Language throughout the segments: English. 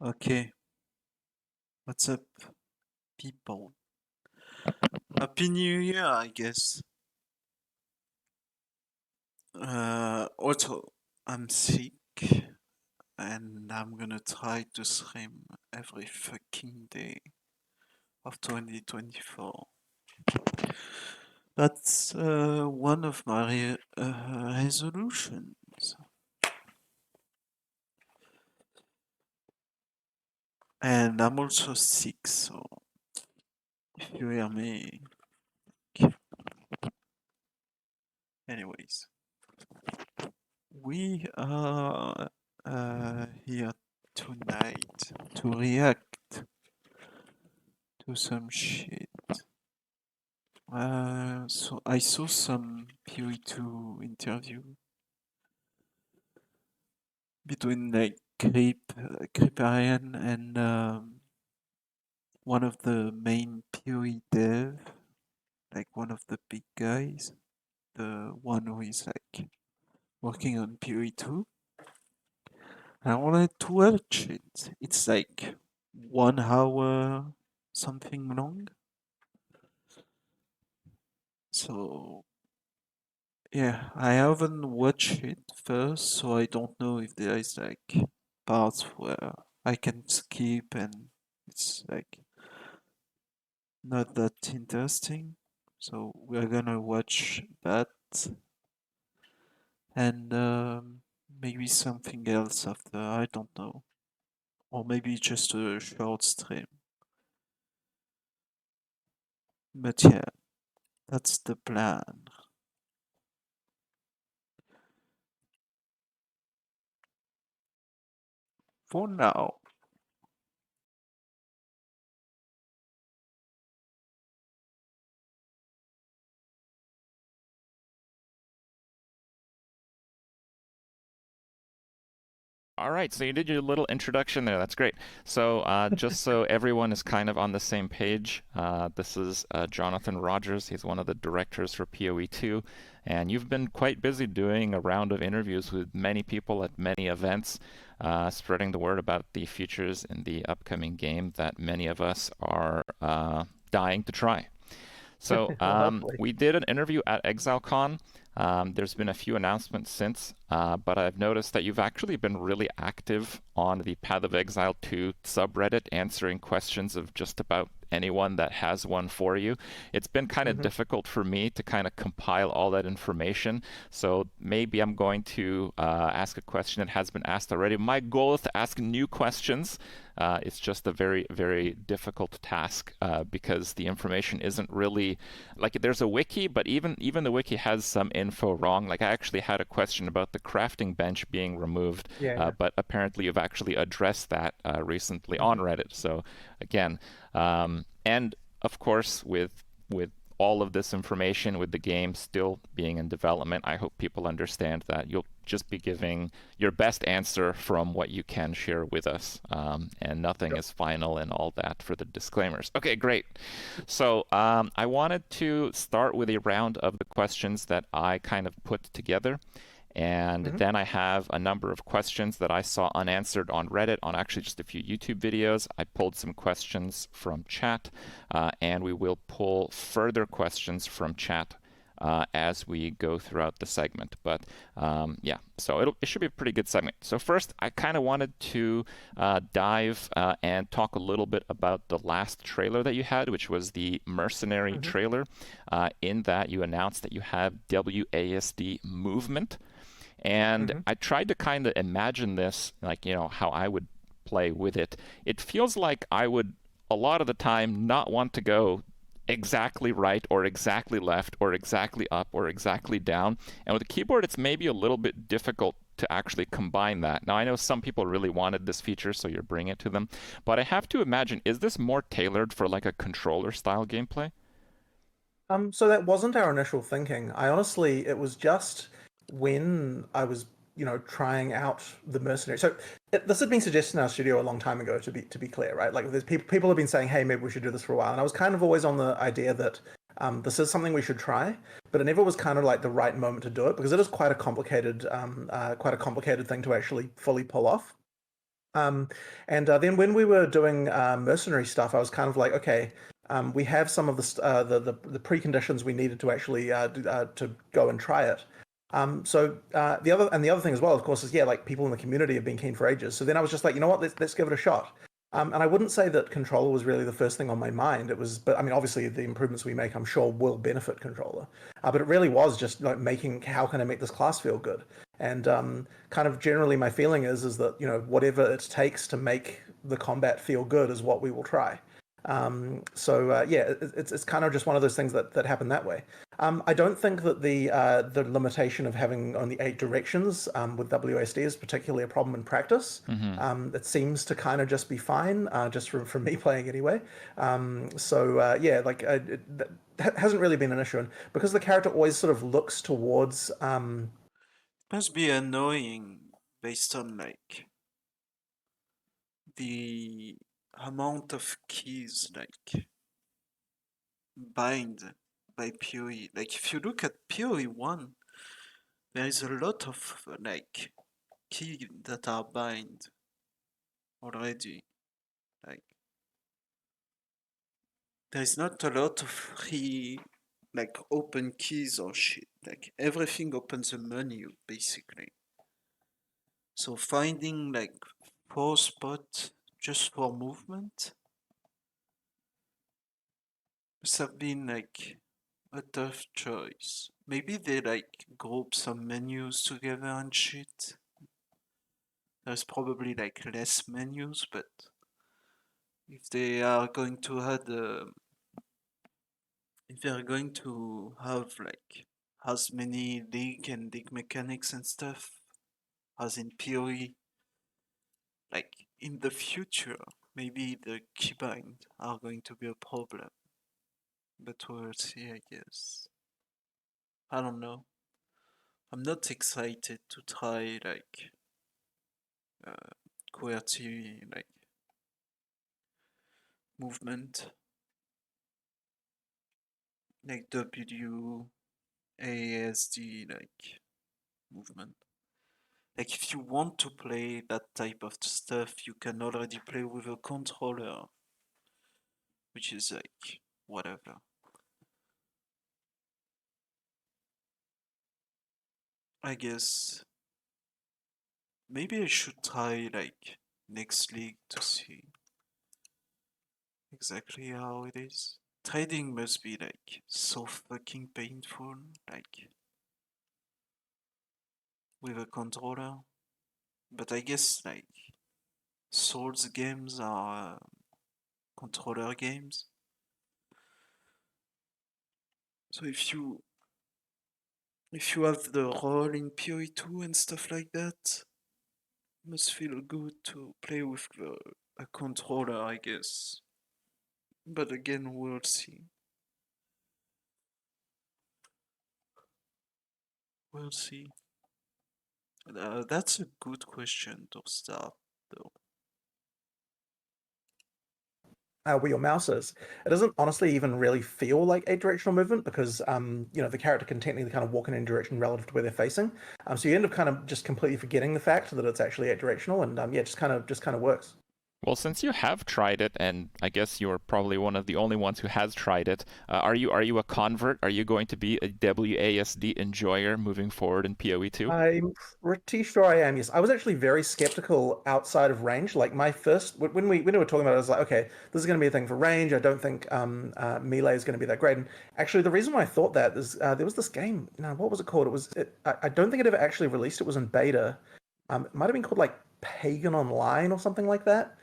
Okay, what's up, people? Happy New Year, I guess. Also, I'm sick and I'm gonna try to stream every fucking day of 2024. That's one of my resolutions. And I'm also sick, so if you hear me. Anyways, we are here tonight to react to some shit. So I saw some POE2 interview between like Creeparian and one of the main POE dev, like one of the big guys, the one who is like working on POE2. I wanted to watch it. It's like 1 hour something long. So yeah, I haven't watched it first, so I don't know if there is like parts where I can skip and it's like not that interesting. So we're gonna watch that and maybe something else after, I don't know. Or maybe just a short stream. But yeah, that's the plan for now. All right, so you did your little introduction there. That's great. So, just so everyone is kind of on the same page, this is Jonathan Rogers. He's one of the directors for POE2, and you've been quite busy doing a round of interviews with many people at many events, spreading the word about the features in the upcoming game that many of us are dying to try. So Well, hopefully. we did an interview at ExileCon. There's been a few announcements since, but I've noticed that you've actually been really active on the Path of Exile 2 subreddit, answering questions of just about anyone that has one for you. It's been kind of hmm difficult for me to kind of compile all that information, so maybe I'm going to ask a question that has been asked already. My goal is to ask new questions. It's just a very, very difficult task because the information isn't really like there's a wiki, but even the wiki has some info wrong. Like I actually had a question about the crafting bench being removed, Yeah, yeah. but apparently you've actually addressed that recently on hmm Reddit. So again, and of course with all of this information, with the game still being in development, I hope people understand that you'll just be giving your best answer from what you can share with us, and nothing Sure. is final and all that for the disclaimers. Okay, great. So I wanted to start with a round of the questions that I kind of put together. And hmm then I have a number of questions that I saw unanswered on Reddit, on actually just a few YouTube videos. I pulled some questions from chat, and we will pull further questions from chat as we go throughout the segment. But yeah, so it should be a pretty good segment. So first, I kind of wanted to dive and talk a little bit about the last trailer that you had, which was the Mercenary hmm trailer, in that you announced that you have WASD movement. And hmm I tried to kind of imagine this, like, how I would play with it. It feels like I would, a lot of the time, not want to go exactly right or exactly left or exactly up or exactly down. And with the keyboard, it's maybe a little bit difficult to actually combine that. Now, I know some people really wanted this feature, so you're bringing it to them. But I have to imagine, is this more tailored for like a controller style gameplay? So that wasn't our initial thinking. I honestly, it was just when I was, trying out the mercenary. So this had been suggested in our studio a long time ago. To be clear, right? Like, there's people have been saying, "Hey, maybe we should do this for a while," and I was kind of always on the idea that this is something we should try, but it never was kind of like the right moment to do it because it is quite a complicated thing to actually fully pull off. And then when we were doing mercenary stuff, I was kind of like, okay, we have some of the preconditions we needed to actually to go and try it. So the other thing as well, of course, is yeah, like people in the community have been keen for ages. So then I was just like, you know what, let's give it a shot. And I wouldn't say that controller was really the first thing on my mind. It was, but I mean, obviously the improvements we make, I'm sure, will benefit controller. But it really was just like making, how can I make this class feel good? And kind of generally, my feeling is that whatever it takes to make the combat feel good is what we will try. So yeah, it's kind of just one of those things that happen that way. I don't think that the limitation of having only 8 directions with WASD is particularly a problem in practice. It seems to kind of just be fine, just from me playing anyway. So yeah, like that hasn't really been an issue, and because the character always sort of looks towards. Must be annoying based on like the amount of keys like bind by POE. Like if you look at POE 1, there is a lot of like key that are bind already. Like there is not a lot of free like open keys or shit. Like everything opens a menu basically. So finding like 4 spots just for movement must have been like a tough choice. Maybe they like group some menus together and shit. There's probably like less menus, but if they are going to add, if they're going to have like as many league and league mechanics and stuff as in POE, like in the future, maybe the keybind are going to be a problem. But we'll see, I guess. I don't know. I'm not excited to try like QWERTY like movement, like WASD like movement. Like if you want to play that type of stuff, you can already play with a controller, which is like whatever. I guess maybe I should try like next league to see exactly how it is. Trading must be like so fucking painful, like with a controller. But I guess like Souls games are controller games. So if you have the role in PoE2 and stuff like that, it must feel good to play with a controller, I guess. But again, we'll see. We'll see. That's a good question to start, though. Where your mouse is. It doesn't honestly even really feel like 8 directional movement because the character can technically kind of walk in any direction relative to where they're facing. So you end up kind of just completely forgetting the fact that it's actually 8 directional, and yeah, just kind of works. Well, since you have tried it, and I guess you're probably one of the only ones who has tried it, are you a convert? Are you going to be a WASD enjoyer moving forward in PoE2? I'm pretty sure I am. Yes, I was actually very skeptical outside of range. Like my first, when we were talking about it, I was like, okay, this is going to be a thing for range. I don't think melee is going to be that great. And actually, the reason why I thought that is there was this game. Now, what was it called? I don't think it ever actually released. It was in beta. It might have been called like Pagan Online or something like that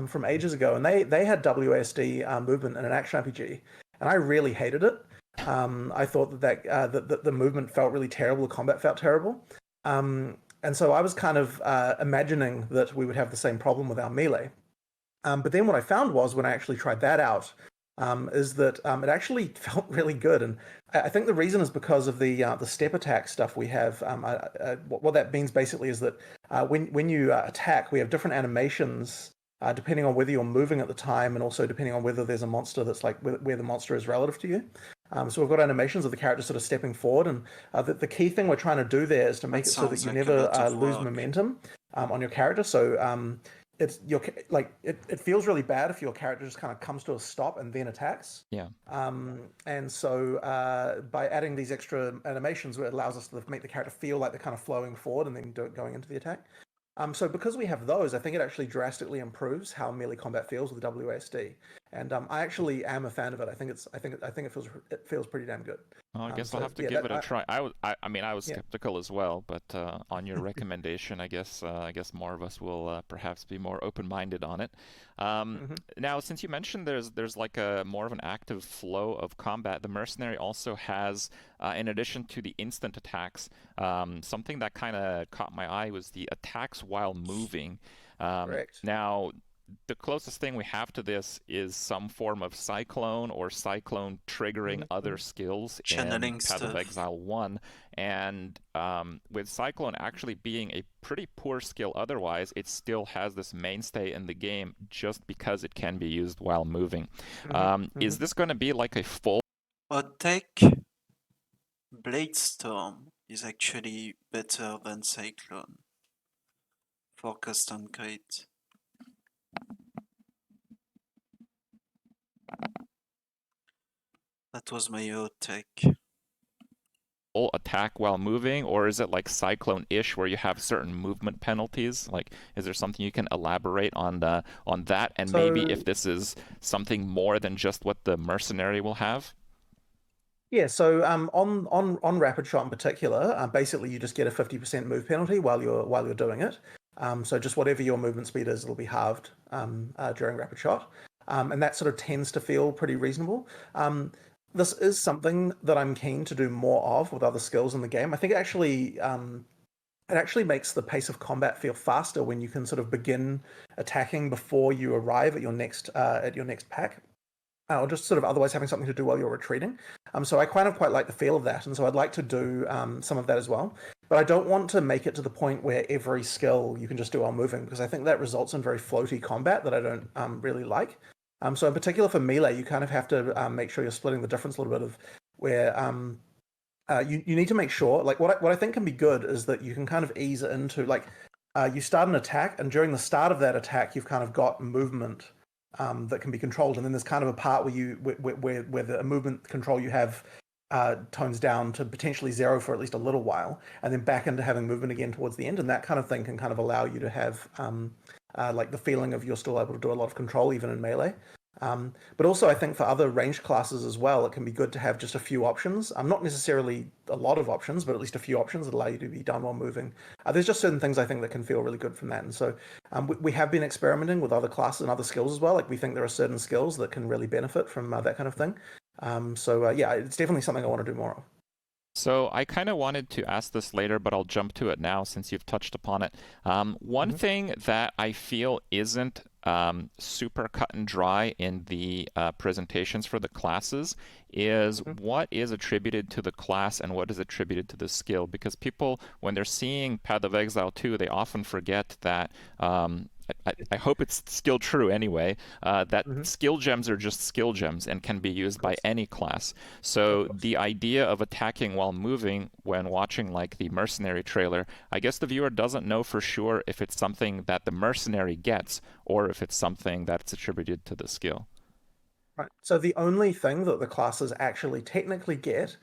from ages ago, and they had WASD movement in an action RPG, and I really hated it. I thought that the movement felt really terrible, the combat felt terrible, and so I was kind of imagining that we would have the same problem with our melee. But then what I found was when I actually tried that out, is that it actually felt really good, and I think the reason is because of the step attack stuff we have. What that means basically is that when you attack, we have different animations depending on whether you're moving at the time, and also depending on whether there's a monster that's like where the monster is relative to you. So we've got animations of the character sort of stepping forward, and the key thing we're trying to do there is to make That it so that sounds you like a never lot of lose work. momentum on your character. So it's your like it feels really bad if your character just kind of comes to a stop and then attacks. Yeah. And so by adding these extra animations, it allows us to make the character feel like they're kind of flowing forward and then going into the attack. So because we have those, I think it actually drastically improves how melee combat feels with WASD, and I actually am a fan of it. I think it feels pretty damn good. Well, I guess I'll So have to yeah, give it a try. I mean, I was yeah. skeptical as well, but on your recommendation, I guess more of us will perhaps be more open-minded on it. Mm-hmm. Now, since you mentioned there's like a more of an active flow of combat, the mercenary also has, in addition to the instant attacks, something that kind of caught my eye was the attacks while moving. Correct. Now, the closest thing we have to this is some form of cyclone or cyclone triggering Mm-hmm. other skills in Channeling Path of stuff. Exile 1. And with cyclone actually being a pretty poor skill otherwise, it still has this mainstay in the game just because it can be used while moving. Mm-hmm. Is this going to be like a full Attack Blade Storm is actually better than Cyclone for custom crit. That was my hot take. attack while moving, or is it like cyclone-ish where you have certain movement penalties? Like, is there something you can elaborate on that, and maybe if So this is something more than just what the mercenary will have? yeah, so on rapid shot in particular, basically you just get a 50% move penalty while you're doing it. So just whatever your movement speed is, it'll be halved during rapid shot, and that sort of tends to feel pretty reasonable. This is something that I'm keen to do more of with other skills in the game. I think it actually makes the pace of combat feel faster when you can sort of begin attacking before you arrive at your next pack, or just sort of otherwise having something to do while you're retreating. So I kind of quite like the feel of that, and so I'd like to do some of that as well. But I don't want to make it to the point where every skill you can just do while moving, because I think that results in very floaty combat that I don't really like. So in particular for melee, you kind of have to make sure you're splitting the difference a little bit of where you need to make sure, like what I think can be good is that you can kind of ease into like you start an attack, and during the start of that attack, you've kind of got movement that can be controlled, and then there's kind of a part where the movement control you have tones down to potentially zero for at least a little while, and then back into having movement again towards the end, and that kind of thing can kind of allow you to have like the feeling of you're still able to do a lot of control even in melee. But also, I think for other ranged classes as well, it can be good to have just a few options. Not necessarily a lot of options, but at least a few options that allow you to be done while moving. There's just certain things I think that can feel really good from that. And so we have been experimenting with other classes and other skills as well. Like we think there are certain skills that can really benefit from that kind of thing. Yeah, it's definitely something I want to do more of. So I kind of wanted to ask this later, but I'll jump to it now since you've touched upon it. One thing that I feel isn't super cut and dry in the presentations for the classes is what is attributed to the class and what is attributed to the skill. Because people, when they're seeing Path of Exile 2, they often forget that I hope it's still true anyway, that skill gems are just skill gems and can be used by any class. So the idea of attacking while moving when watching like the mercenary trailer, I guess the viewer doesn't know for sure if it's something that the mercenary gets or if it's something that's attributed to the skill. Right. So the only thing that the classes actually technically get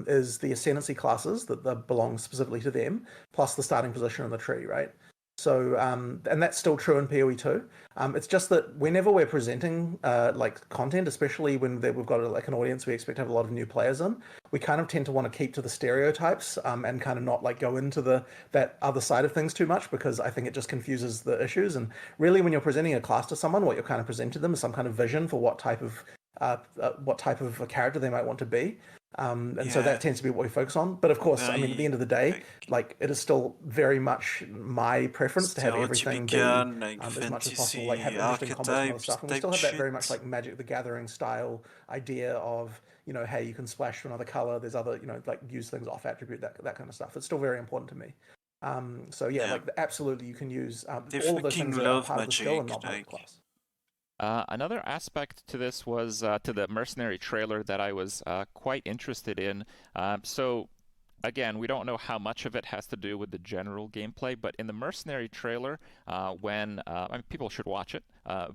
is the ascendancy classes that belong specifically to them, plus the starting position in the tree, right? So, and that's still true in PoE too. It's just that whenever we're presenting like content, especially when we've got like an audience we expect to have a lot of new players in, we kind of tend to want to keep to the stereotypes and kind of not like go into that other side of things too much, because I think it just confuses the issues. And really, when you're presenting a class to someone, what you're kind of presenting them is some kind of vision for what type of a character they might want to be. And so that tends to be what we focus on. But of course, I mean, at the end of the day, like it is still very much my preference to have everything be like as much as possible, fantasy like have interesting combos and other archetypes stuff. And we type still have that very shit. much like Magic the Gathering style idea of, hey, you can splash to another color. There's other, like use things off attribute, that kind of stuff. It's still very important to me. So yeah, like absolutely, you can use They all of those fucking things are love part of the skill and magic, not part of the like class. Another aspect to this was to the mercenary trailer that I was quite interested in. So again, we don't know how much of it has to do with the general gameplay, but in the Mercenary trailer, I mean, people should watch it,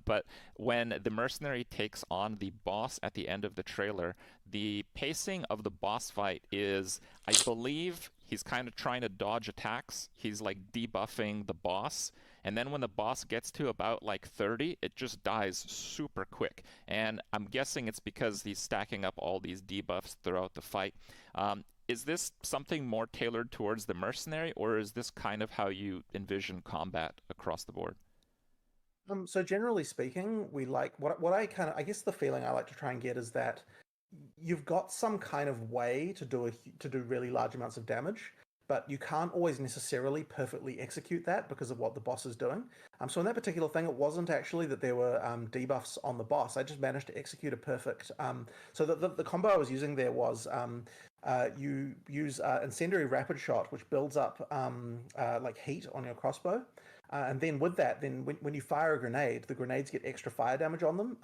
but when the Mercenary takes on the boss at the end of the trailer, the pacing of the boss fight is, I believe, he's kind of trying to dodge attacks. He's like debuffing the boss. And then when the boss gets to about like 30, it just dies super quick. And I'm guessing it's because he's stacking up all these debuffs throughout the fight. Is this something more tailored towards the mercenary, or is this kind of how you envision combat across the board? So generally speaking, we like what I guess the feeling I like to try and get is that you've got some kind of way to do really large amounts of damage, but you can't always necessarily perfectly execute that because of what the boss is doing. So in that particular thing, it wasn't actually that there were debuffs on the boss. I just managed to execute a perfect. So the combo I was using there was you use incendiary rapid shot, which builds up like heat on your crossbow. And then with that, then when you fire a grenade, the grenades get extra fire damage on them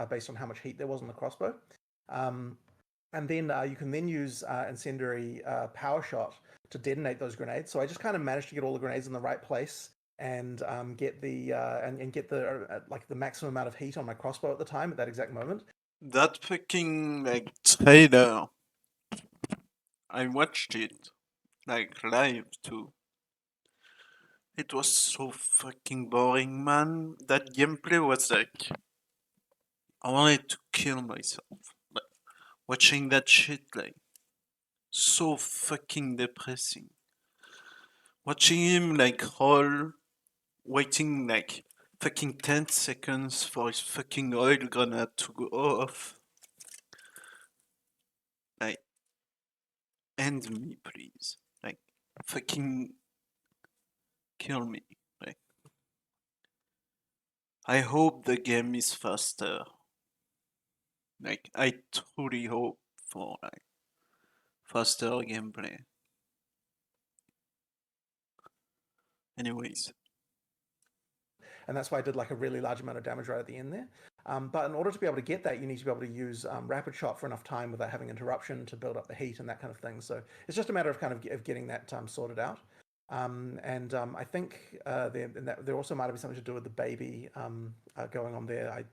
based on how much heat there was on the crossbow. Um, and then you can then use incendiary power shot to detonate those grenades. So I just kind of managed to get all the grenades in the right place and get the and get the like the maximum amount of heat on my crossbow at the time at that exact moment. That fucking like trailer, I watched it like live too. It was so fucking boring, man. That gameplay was like, I wanted to kill myself. Like, watching that shit, like, so fucking depressing. Watching him like roll, waiting like fucking 10 seconds for his fucking oil grenade to go off. Like, end me, please. Like, fucking kill me. Like, I hope the game is faster. Like, I truly hope for like faster gameplay. Anyways, And that's why I did like a really large amount of damage right at the end there. But in order to be able to get that, you need to be able to use rapid shot for enough time without having interruption to build up the heat and that kind of thing. So it's just a matter of kind of getting that sorted out. I think there also might have been something to do with the baby going on there. I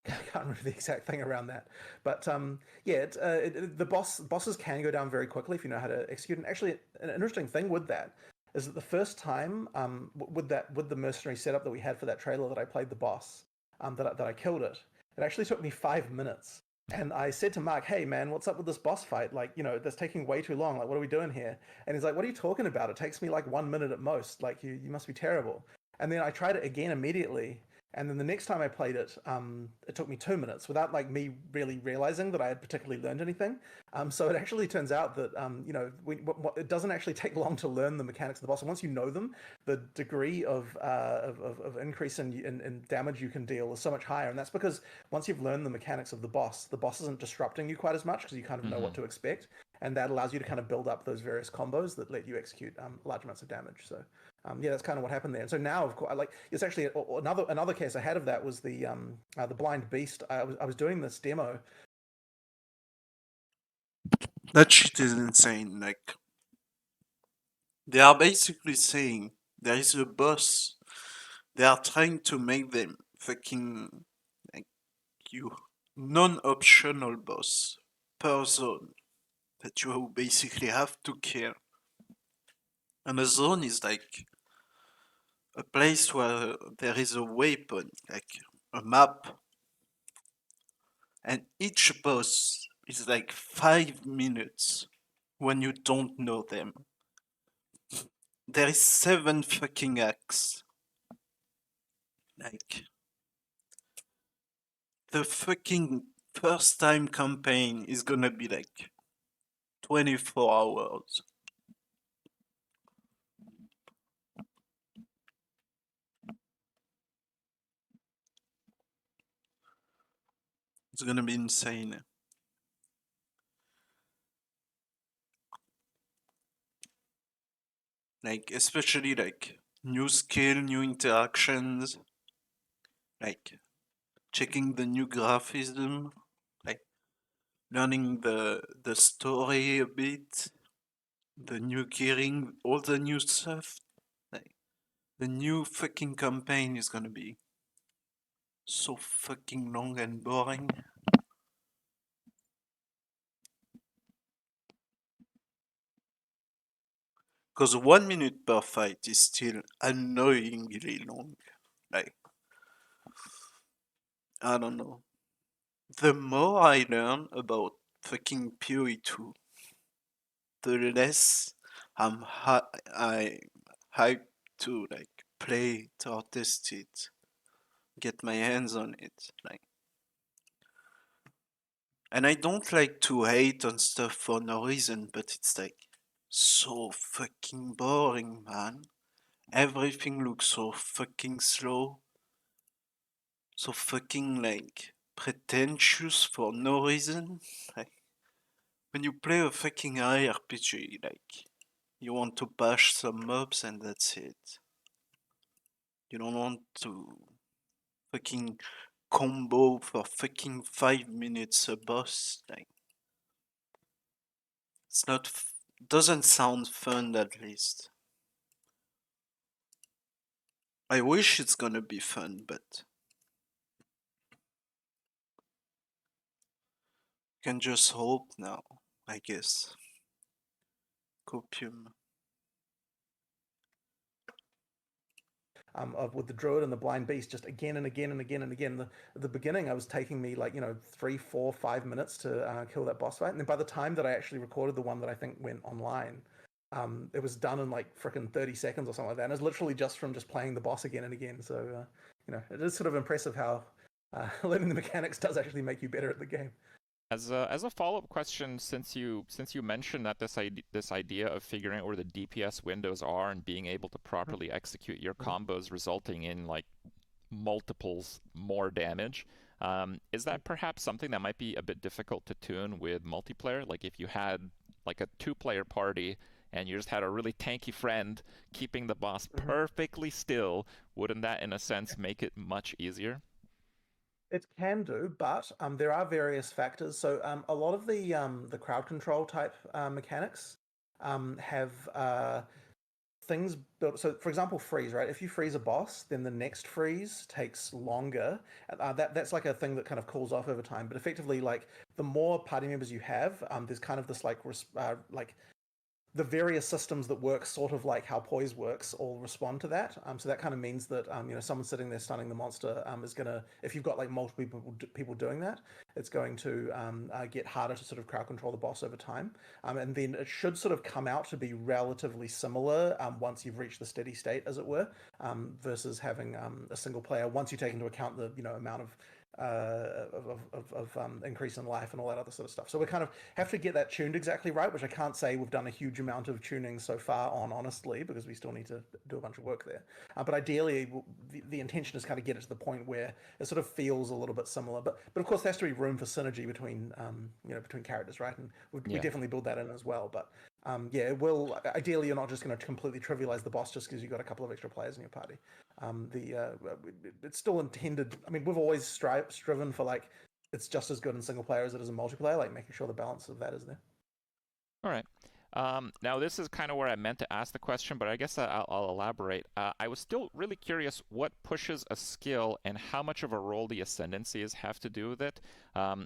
can't remember the exact thing around that, but yeah, the bosses can go down very quickly if you know how to execute. And actually, an interesting thing with that is that the first time with the mercenary setup that we had for that trailer that I played the boss, that I killed it. It actually took me 5 minutes. And I said to Mark, "Hey man, what's up with this boss fight? Like, that's taking way too long. Like, what are we doing here?" And he's like, "What are you talking about? It takes me like 1 minute at most. Like, you must be terrible." And then I tried it again immediately, and then the next time I played it, it took me 2 minutes without like me really realizing that I had particularly learned anything. So it actually turns out that it doesn't actually take long to learn the mechanics of the boss. And once you know them, the degree of increase in damage you can deal is so much higher. And that's because once you've learned the mechanics of the boss isn't disrupting you quite as much because you kind of know Mm-hmm. what to expect, and that allows you to kind of build up those various combos that let you execute large amounts of damage. So yeah, that's kind of what happened there. And so now, of course, like it's actually another case I had of that was the blind beast. I was doing this demo. that shit is insane. Like, they are basically saying there is a boss. They are trying to make them fucking like you non-optional boss per zone that you basically have to kill. And a zone is like a place where there is a weapon, like a map, and each boss is like 5 minutes when you don't know them. There is 7 fucking acts. Like, the fucking first time campaign is gonna be like 24 hours. It's gonna be insane. Like, especially like new skill, new interactions, like checking the new graphism, like learning the story a bit. The new gearing, all the new stuff, like the new fucking campaign is gonna be so fucking long and boring. Because 1 minute per fight is still annoyingly long. Like, I don't know. The more I learn about fucking POE 2, the less I hyped to like play it or test it, get my hands on it. Like, and I don't like to hate on stuff for no reason, but it's like so fucking boring, man. Everything looks so fucking slow, so fucking like pretentious for no reason. Like, when you play a fucking RPG, like, you want to bash some mobs and that's it. You don't want to fucking combo for fucking 5 minutes a boss. Like, it's not, doesn't sound fun at least. I wish it's gonna be fun, but can just hope now, I guess. Copium. With the druid and the blind beast, just again and again and again and again. At the beginning, I was taking me like 3, 4, 5 minutes to kill that boss fight, and then by the time that I actually recorded the one that I think went online, it was done in like freaking 30 seconds or something like that. And it's literally just from just playing the boss again and again. So it is sort of impressive how learning the mechanics does actually make you better at the game. As a follow-up question, since you mentioned that this idea of figuring out where the DPS windows are and being able to properly execute your combos, resulting in like multiples more damage, is that perhaps something that might be a bit difficult to tune with multiplayer? Like if you had like a two-player party and you just had a really tanky friend keeping the boss perfectly still, wouldn't that in a sense make it much easier? It can do, but there are various factors. So a lot of the crowd control type mechanics have things built. So, for example, freeze. Right, if you freeze a boss, then the next freeze takes longer. That's like a thing that kind of cools off over time. But effectively, like the more party members you have, there's kind of this like the various systems that work sort of like how poise works all respond to that. So that kind of means that someone sitting there stunning the monster is gonna, if you've got like multiple people doing that, it's going to get harder to sort of crowd control the boss over time. And then it should sort of come out to be relatively similar once you've reached the steady state, as it were, versus having a single player. Once you take into account the amount of increase in life and all that other sort of stuff. So we kind of have to get that tuned exactly right, which I can't say we've done a huge amount of tuning so far on, honestly, because we still need to do a bunch of work there. But ideally, the intention is kind of get it to the point where it sort of feels a little bit similar. But of course, there has to be room for synergy between between characters, right? And we Yeah. definitely build that in as well. But yeah, it will. Ideally, you're not just going to completely trivialize the boss just because you've got a couple of extra players in your party. It's still intended. I mean, we've always striven for like it's just as good in single player as it is in multiplayer, like making sure the balance of that is there. All right. Now, this is kind of where I meant to ask the question, but I guess I'll elaborate. I was still really curious what pushes a skill and how much of a role the ascendancies have to do with it.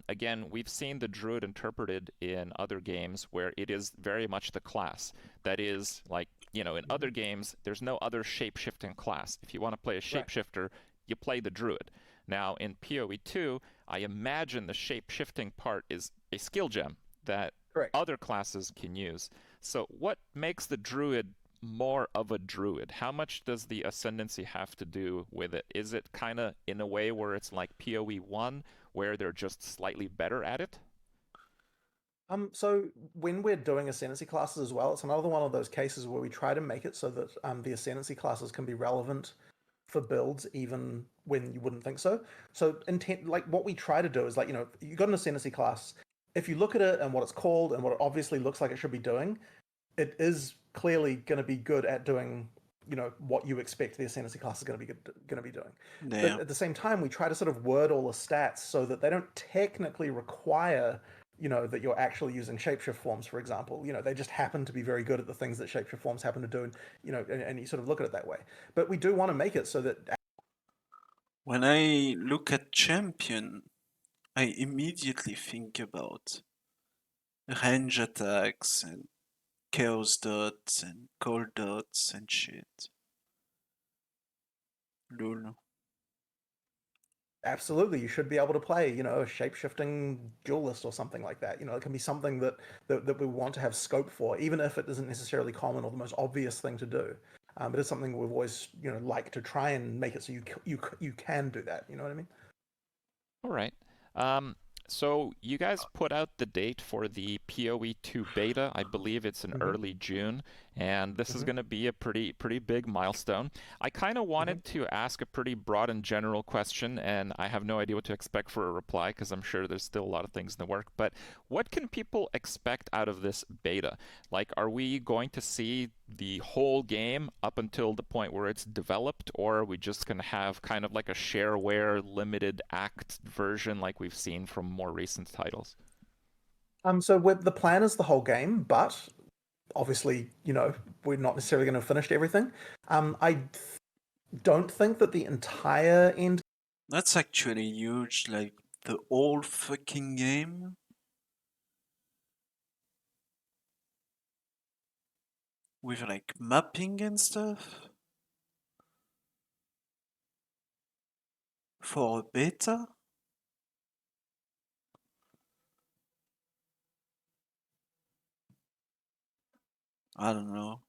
Again, we've seen the druid interpreted in other games where it is very much the class. That is, like, in other games, there's no other shape-shifting class. If you want to play a Right. shapeshifter, you play the druid. Now, in PoE 2, I imagine the shape-shifting part is a skill gem that Correct. other classes can use. So what makes the druid more of a druid? How much does the ascendancy have to do with it? Is it kind of in a way where it's like PoE 1, where they're just slightly better at it? So when we're doing ascendancy classes as well, it's another one of those cases where we try to make it so that the ascendancy classes can be relevant for builds even when you wouldn't think so. So intent, like what we try to do is like you got an ascendancy class. If you look at it and what it's called and what it obviously looks like it should be doing, it is clearly going to be good at doing what you expect the ascendancy class is going to be doing. But Yeah. at the same time, we try to sort of word all the stats so that they don't technically require that you're actually using shapeshift forms, for example. They just happen to be very good at the things that shapeshift forms happen to do, and you sort of look at it that way. But we do want to make it so that When I look at champion, I immediately think about range attacks and chaos dots and cold dots and shit. Lol. absolutely you should be able to play, a shape-shifting duelist or something like that. It can be something that we want to have scope for, even if it isn't necessarily common or the most obvious thing to do. It is something we've always, like to try and make it so you can do that. You know what I mean? All right. So you guys put out the date for the PoE 2 beta. I believe it's in Mm-hmm. early June, and this is Mm-hmm. going to be a pretty big milestone. I kind of Mm-hmm. wanted to ask a pretty broad and general question, and I have no idea what to expect for a reply because I'm sure there's still a lot of things in the work. But what can people expect out of this beta? Like, are we going to see the whole game up until the point where it's developed, or are we just going to have kind of like a shareware limited act version like we've seen from more recent titles? So the plan is the whole game, but obviously, we're not necessarily going to have finished everything. I don't think that the entire end. That's actually huge, like the whole fucking game. With like mapping and stuff. For a beta? I don't know.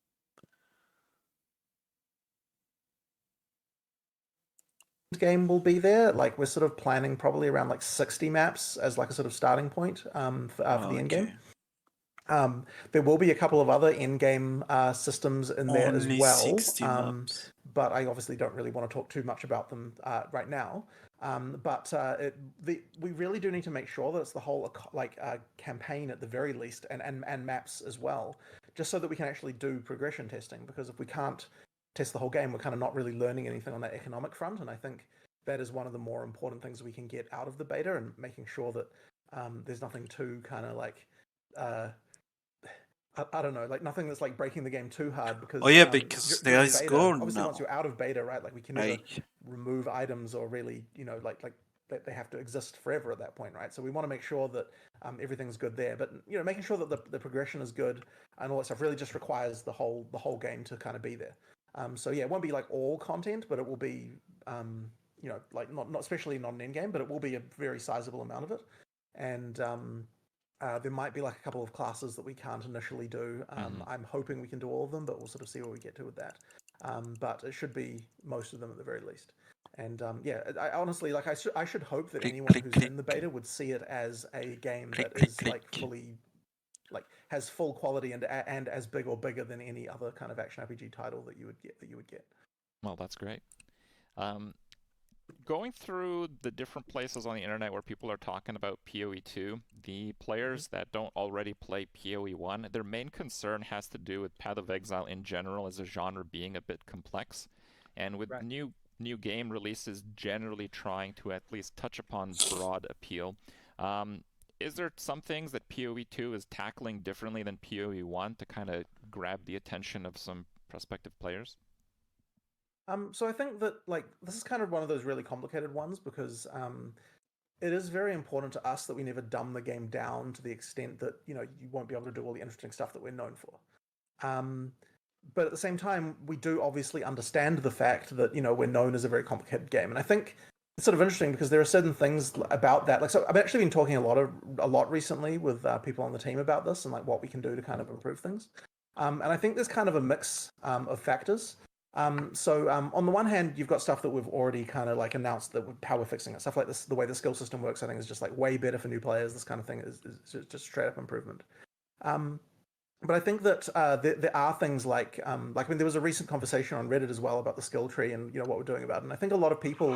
Game will be there. Like we're sort of planning probably around like 60 maps as like a sort of starting point for the end game. Okay. There will be a couple of other in-game systems in there as Only well, 60 maps. but I obviously don't really want to talk too much about them right now. We really do need to make sure that it's the whole campaign at the very least, and maps as well, just so that we can actually do progression testing. Because if we can't test the whole game, we're kind of not really learning anything on that economic front. And I think that is one of the more important things we can get out of the beta, and making sure that there's nothing too kind of like uh, I don't know, like nothing that's like breaking the game too hard, Oh because yeah, because there during is beta, goal obviously once now. you're out of beta, right, like we can never Like, remove items or really, like they have to exist forever at that point, right? So we want to make sure that everything's good there, but making sure that the progression is good and all that stuff really just requires the whole game to kind of be there. So yeah, it won't be like all content, but it will be like not especially not an end game, but it will be a very sizable amount of it. And there might be like a couple of classes that we can't initially do. I'm hoping we can do all of them, but we'll sort of see where we get to with that. But it should be most of them at the very least. And yeah, I honestly, like, I should hope that click, anyone click, who's click. in the beta would see it as a game Click, that click, is like click. fully, like, has full quality and as big or bigger than any other kind of action RPG title that you would get. Well, that's great. Um, Going through the different places on the internet where people are talking about PoE 2, the Mm-hmm. players that don't already play PoE 1, their main concern has to do with Path of Exile in general as a genre being a bit complex. And with Right. new game releases generally trying to at least touch upon broad appeal, um, is there some things that PoE 2 is tackling differently than PoE 1 to kind of grab the attention of some prospective players? So I think that like this is kind of one of those really complicated ones, because it is very important to us that we never dumb the game down to the extent that you won't be able to do all the interesting stuff that we're known for. Um, but at the same time, we do obviously understand the fact that we're known as a very complicated game, and I think it's sort of interesting because there are certain things about that. Like, so I've actually been talking a lot recently with people on the team about this and like what we can do to kind of improve things. And I think there's kind of a mix of factors. On the one hand, you've got stuff that we've already kind of like announced that how we're fixing it. Stuff like this, the way the skill system works, I think is just like way better for new players. This kind of thing is just straight up improvement. Um, but I think that there are things like I mean, there was a recent conversation on Reddit as well about the skill tree and what we're doing about it. And I think a lot of people,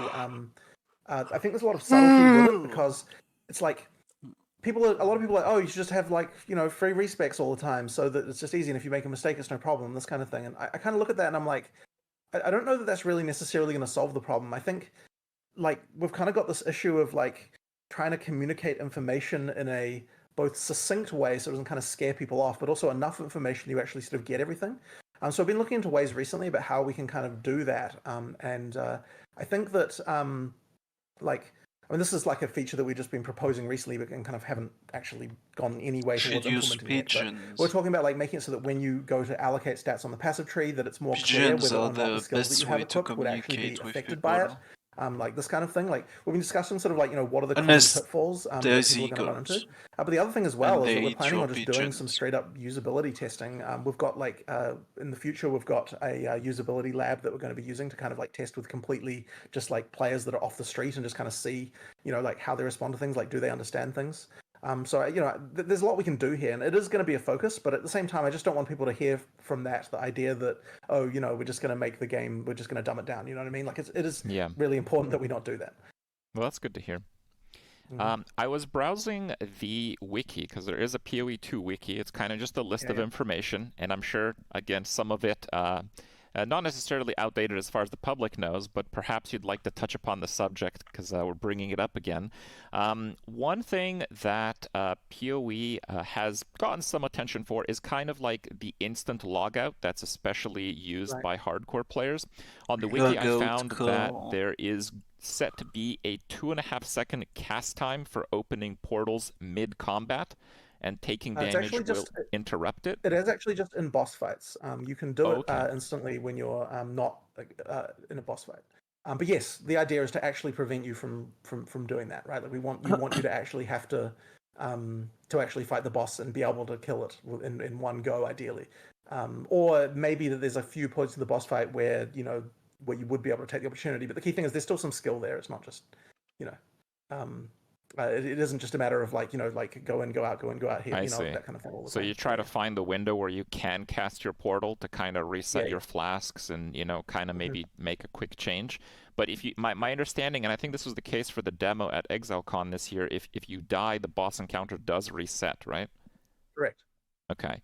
I think there's a lot of subtlety with it, because it's like a lot of people are like, oh, you should just have like free respecs all the time so that it's just easy, and if you make a mistake, it's no problem. This kind of thing, and I kind of look at that and I'm like, I don't know that that's really necessarily going to solve the problem. I think like we've kind of got this issue of like trying to communicate information in a both succinct way so it doesn't kind of scare people off, but also enough information you actually sort of get everything. So I've been looking into ways recently about how we can kind of do that, and I think that like I mean, this is like a feature that we've just been proposing recently, but kind of haven't actually gone any way Should towards use implementing yet. But pigeons. we're talking about like making it so that when you go to allocate stats on the passive tree, that it's more clear Pigeons whether are or not the the skills that you best have way to equipped would actually be communicate with affected by it. people. Like this kind of thing. Like we've been discussing sort of like, what are the common Unless pitfalls that there's people are going to run into. eagles But the other thing as and well is they that we're eat planning your on just doing some pigeons. straight up usability testing. We've got like in the future we've got a usability lab that we're going to be using to kind of like test with completely just like players that are off the street and just kind of see, like how they respond to things, like do they understand things. So there's a lot we can do here, and it is going to be a focus. But at the same time, I just don't want people to hear from that the idea that we're just going to make the game, we're just going to dumb it down. You know what I mean? Like it is Yeah. really important that we not do that. Well, that's good to hear. Mm-hmm. I was browsing the wiki because there is a PoE 2 wiki. It's kind of just a list of information, and I'm sure, again, some of it not necessarily outdated as far as the public knows, but perhaps you'd like to touch upon the subject because we're bringing it up again. One thing that PoE has gotten some attention for is kind of like the instant logout that's especially used Right. by hardcore players. On the wiki, I Logout found that call. there is set to be a 2.5-second cast time for opening portals mid-combat, and taking damage will interrupt it. It is actually just in boss fights. You can do Okay. it instantly when you're not in a boss fight. But yes, the idea is to actually prevent you from doing that, right? Like we want you to actually have to actually fight the boss and be able to kill it in one go, ideally. Or maybe that there's a few points in the boss fight where where you would be able to take the opportunity. But the key thing is there's still some skill there. It's not just it isn't just a matter of like go in, go out, go in, go out here, I see. that kind of thing. All the So time. you try to find the window where you can cast your portal to kind of reset your flasks and kind of maybe make a quick change. But if you, my understanding, and I think this was the case for the demo at ExileCon this year, if you die, the boss encounter does reset, right? Correct. Okay.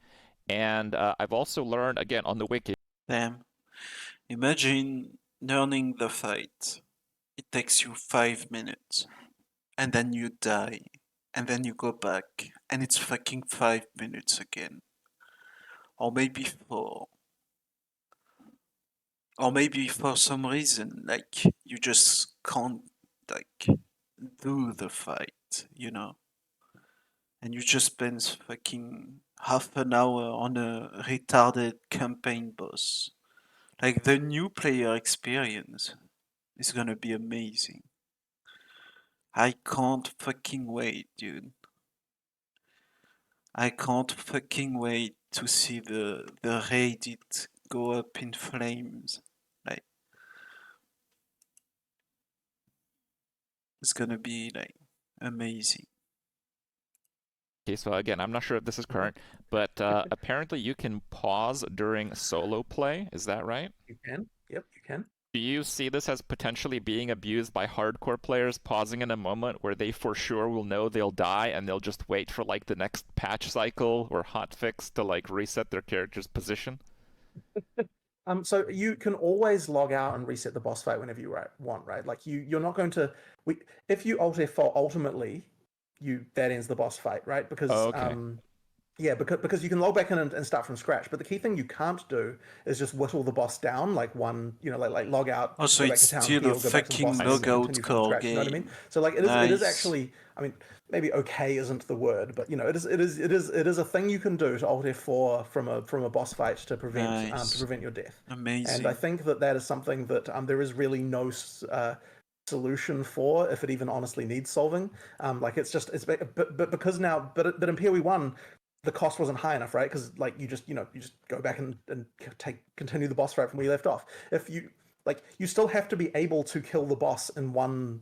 And I've also learned, again, on the wiki. Damn. Imagine learning the fight. It takes you 5 minutes. And then you die. And then you go back. And it's fucking 5 minutes again. Or maybe 4. Or maybe for some reason, like, you just can't, like, do the fight, And you just spend fucking half an hour on a retarded campaign boss. Like, the new player experience is gonna be amazing. I can't fucking wait, dude. I can't fucking wait to see the Reddit go up in flames. Like, it's gonna be like amazing. Okay, so again, I'm not sure if this is current, but apparently you can pause during solo play. Is that right? You can. Yep, you can. Do you see this as potentially being abused by hardcore players, pausing in a moment where they for sure will know they'll die and they'll just wait for like the next patch cycle or hotfix to like reset their character's position? So you can always log out and reset the boss fight whenever you want, right? Like you're not going to. If you alt F4, ultimately, that ends the boss fight, right? Because yeah, because you can log back in and start from scratch. But the key thing you can't do is just whittle the boss down like one, like log out, Also, go back it's to town, still heal, a go back to the boss fucking fight, and logout continue from core scratch. You know what I mean? game. So like it is Nice. actually. I mean, maybe okay isn't the word, but it is a thing you can do to alt F4 from a boss fight to prevent your death. Amazing. And I think that is something that there is really no solution for, if it even honestly needs solving. Like it's but because now, but in PoE 1, the cost wasn't high enough, right? Because like you just go back and continue the boss fight from where you left off. If you still have to be able to kill the boss in one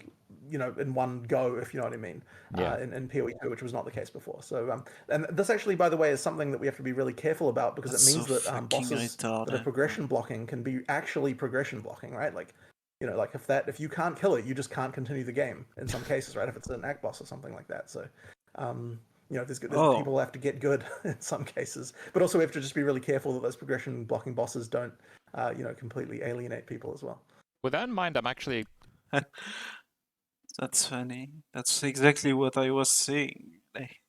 go, if you know what I mean. Yeah. In PoE 2, which was not the case before. So and this actually, by the way, is something that we have to be really careful about, because That's it means so that fucking bosses that are retarded. progression blocking can be actually progression blocking, right? Like like if you can't kill it, you just can't continue the game in some cases, right? If it's an act boss or something like that. So there's people have to get good in some cases, but also we have to just be really careful that those progression blocking bosses don't completely alienate people as well. With that in mind, I'm actually That's funny. That's exactly what I was saying. Like,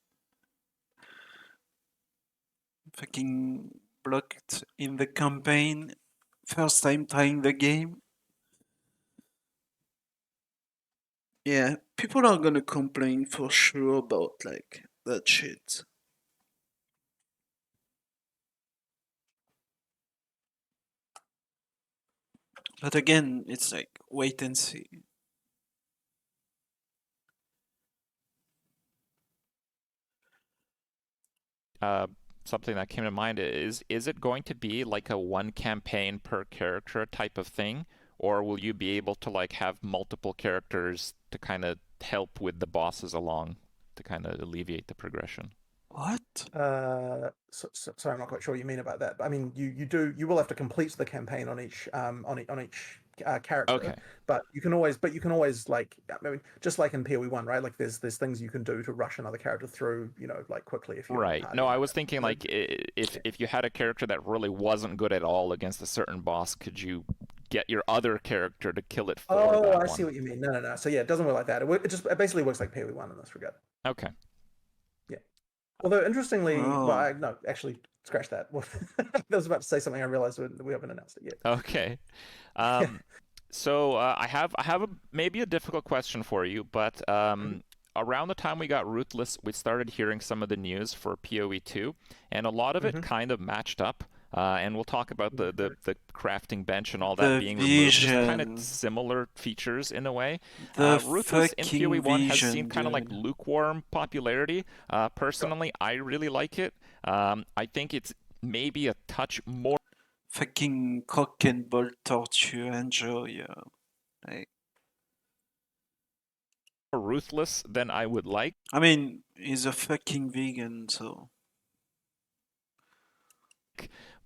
fucking blocked in the campaign. First time trying the game. Yeah, people are gonna complain for sure about like that shit. But again, it's like wait and see. Something that came to mind is it going to be like a one campaign per character type of thing, or will you be able to like have multiple characters to kind of help with the bosses along to kind of alleviate the progression? What? Sorry, I'm not quite sure what you mean about that. I mean, you will have to complete the campaign on each character, Okay. but you can always like, I mean, just like in POE 1, right? Like there's things you can do to rush another character through, like quickly if you're in a Right. party No, and I like was that. thinking So, like if yeah. if you had a character that really wasn't good at all against a certain boss, could you get your other character to kill it for Oh, that I see one? what you mean. No, no, no. So yeah, it doesn't work like that. It basically works like POE 1 in this regard. Okay. Yeah. Although interestingly, well, Oh, no, actually, scratch that. I was about to say something. I realized we haven't announced it yet. Okay. Yeah. Um, so I have maybe a difficult question for you, but Mhm. around the time we got Ruthless, we started hearing some of the news for PoE 2, and a lot of it Mhm. kind of matched up. And we'll talk about Yeah, the crafting bench and all that the being removed, just kind of vision. similar features in a way. The Ruthless in PoE fucking 1 has seen vision, kind of like dude. lukewarm popularity. sure. Personally, I really like it. I think it's maybe a touch more Fucking cock and ball torture, enjoy. Like, ruthless than I would like. I mean, he's a fucking vegan, so.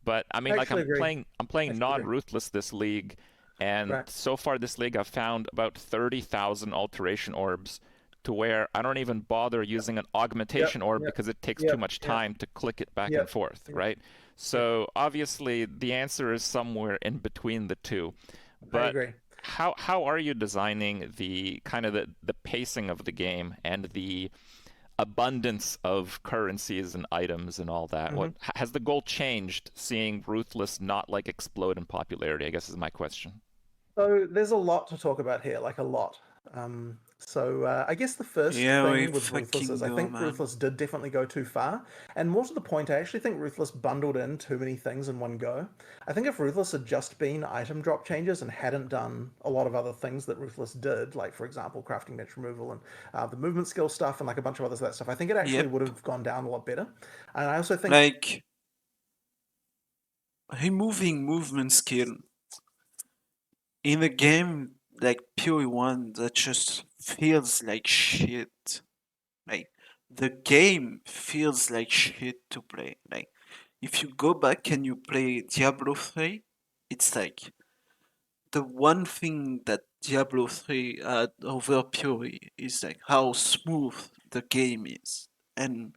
But I mean, I like actually agree. I'm I playing actually agree. non-ruthless this league, and Right. so far this league I've found about 30,000 alteration orbs, to where I don't even bother Yep. using an Yep. augmentation orb Yep. because it takes too Yep. much Yep. time to click it back and Yep. forth, Yep. right? Yep. So obviously the answer is somewhere in between the two. I But agree. how are you designing the kind of the pacing of the game and the abundance of currencies and items and all that? What Hmm. has the goal changed seeing Ruthless not like explode in popularity, I guess is my question. So there's a lot to talk about here, like a lot. I guess the first Yeah, we thing with Ruthless fucking is I go, think man. Ruthless did definitely go too far. And more to the point, I actually think Ruthless bundled in too many things in one go. I think if Ruthless had just been item drop changes and hadn't done a lot of other things that Ruthless did, like for example, crafting bench removal and the movement skill stuff and like a bunch of other that stuff, I think it actually would Yep. have gone down a lot better. And I also think Like, removing movement skill in a game like PoE 1 that just feels like shit. Like, the game feels like shit to play. Like, if you go back and you play Diablo 3, it's like the one thing that Diablo 3 had over PoE is like how smooth the game is and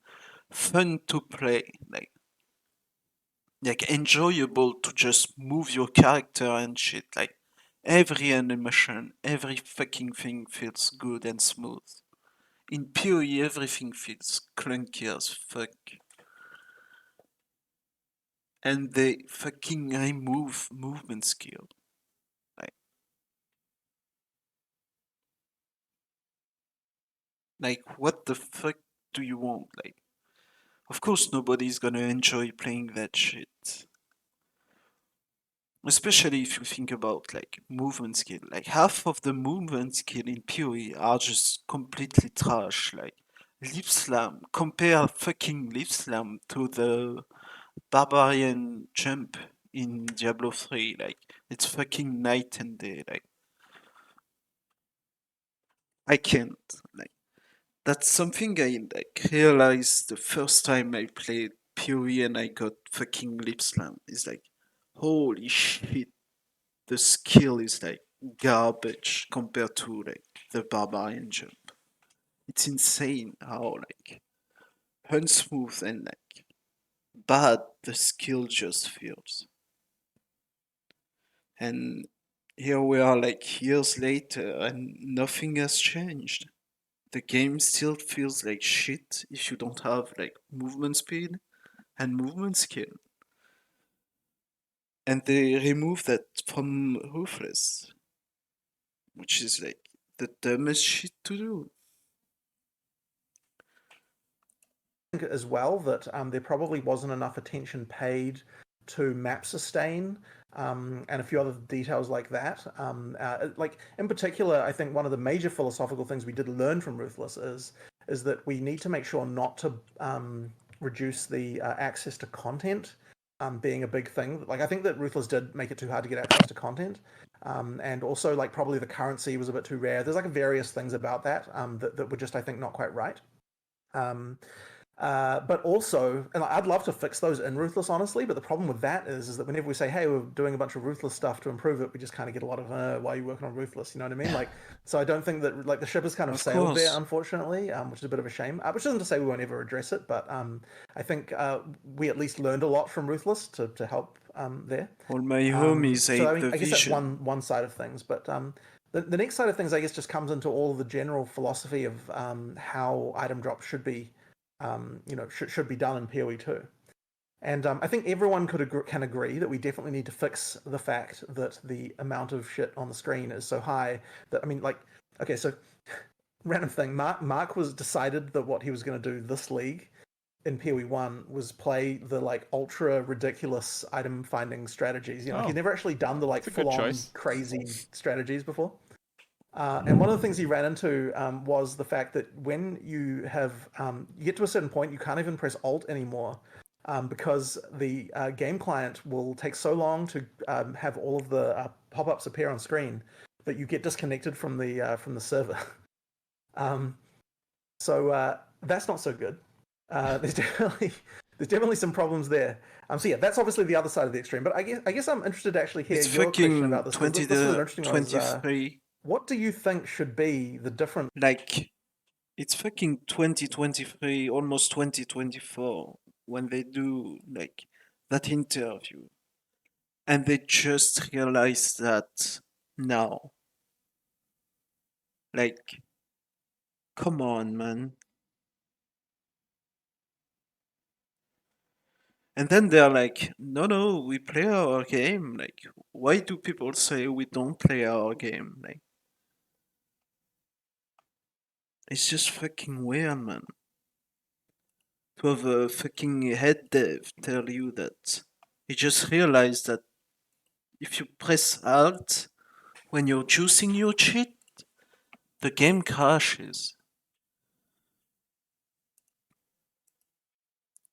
fun to play. Like enjoyable to just move your character and shit. Like every animation, every fucking thing feels good and smooth. In PoE, everything feels clunky as fuck. And they fucking remove movement skill. Like, like what the fuck do you want? Like, of course nobody's gonna enjoy playing that shit. Especially if you think about like movement skill. Like half of the movement skill in PoE are just completely trash. Like lip slam. Compare fucking lip slam to the barbarian jump in Diablo 3. Like it's fucking night and day. Like I can't. Like that's something I like realized the first time I played PoE and I got fucking lip slam. It's like holy shit, the skill is like garbage compared to like the barbarian jump. It's insane how like unsmooth and like bad the skill just feels. And here we are like years later and nothing has changed. The game still feels like shit if you don't have like movement speed, and movement skill. And they remove that from Ruthless, which is like the dumbest shit to do. I think as well that there probably wasn't enough attention paid to map sustain and a few other details like that. Like in particular, I think one of the major philosophical things we did learn from Ruthless is that we need to make sure not to reduce the access to content being a big thing. Like I think that Ruthless did make it too hard to get access to content. And also like probably the currency was a bit too rare. There's like various things about that that were just I think not quite right. Um, but also, and I'd love to fix those in Ruthless, honestly. But the problem with that is that whenever we say, "Hey, we're doing a bunch of Ruthless stuff to improve it," we just kind of get a lot of, "Why are you working on Ruthless?" You know what I mean? Like, so I don't think that like the ship has kind of Of sailed there, course. unfortunately, which is a bit of a shame. Which isn't to say we won't ever address it, but I think we at least learned a lot from Ruthless to help there. All my homies So I hate mean, the I guess that's vision. one side of things, but the next side of things, I guess, just comes into all of the general philosophy of how item drops should be, should be done in PoE two. And I think everyone can agree that we definitely need to fix the fact that the amount of shit on the screen is so high that I mean, like, okay, so random thing, Mark was decided that what he was going to do this league in PoE one was play the like ultra ridiculous item finding strategies. You know, Oh, he'd never actually done the like it's a good full on choice. crazy strategies before. And one of the things he ran into was the fact that when you get to a certain point, you can't even press Alt anymore because the game client will take so long to have all of the pop-ups appear on screen that you get disconnected from the server. um, so that's not so good. There's definitely some problems there. So yeah, that's obviously the other side of the extreme. But I guess I'm interested to actually hear It's your question about fucking this because this was an interesting one. Is 2023. what do you think should be the difference? Like, it's fucking 2023, almost 2024, when they do, like, that interview. And they just realize that now. Like, come on, man. And then they're like, no, no, we play our game. Like, why do people say we don't play our game? Like, it's just fucking weird, man. To have a fucking head dev tell you that he just realized that if you press Alt when you're juicing your shit, the game crashes.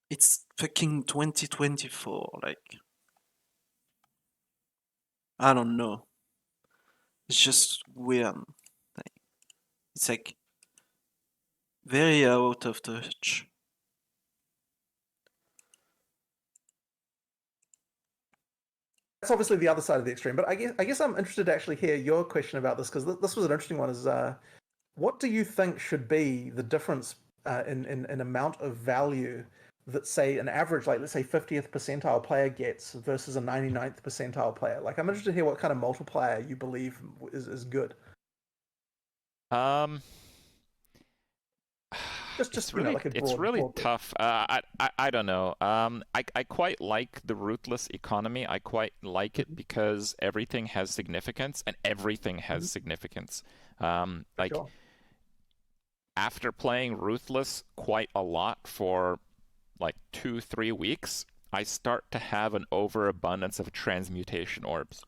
It's fucking 2024, like, I don't know. It's just weird. Like, it's like very out of touch. That's obviously the other side of the extreme. But I guess I'm interested to actually hear your question about this because this was an interesting one. Is what do you think should be the difference in amount of value that say an average, like let's say 50th percentile player gets versus a 99th percentile player? Like I'm interested to hear what kind of multiplier you believe is good. Um, Just you know like a it's broad really broad bit. tough. I don't know. I quite like the ruthless economy. I quite like it Mm-hmm. because everything has significance and everything has Mm-hmm. significance. For Like sure. after playing ruthless quite a lot for like 2-3 weeks, I start to have an overabundance of transmutation orbs.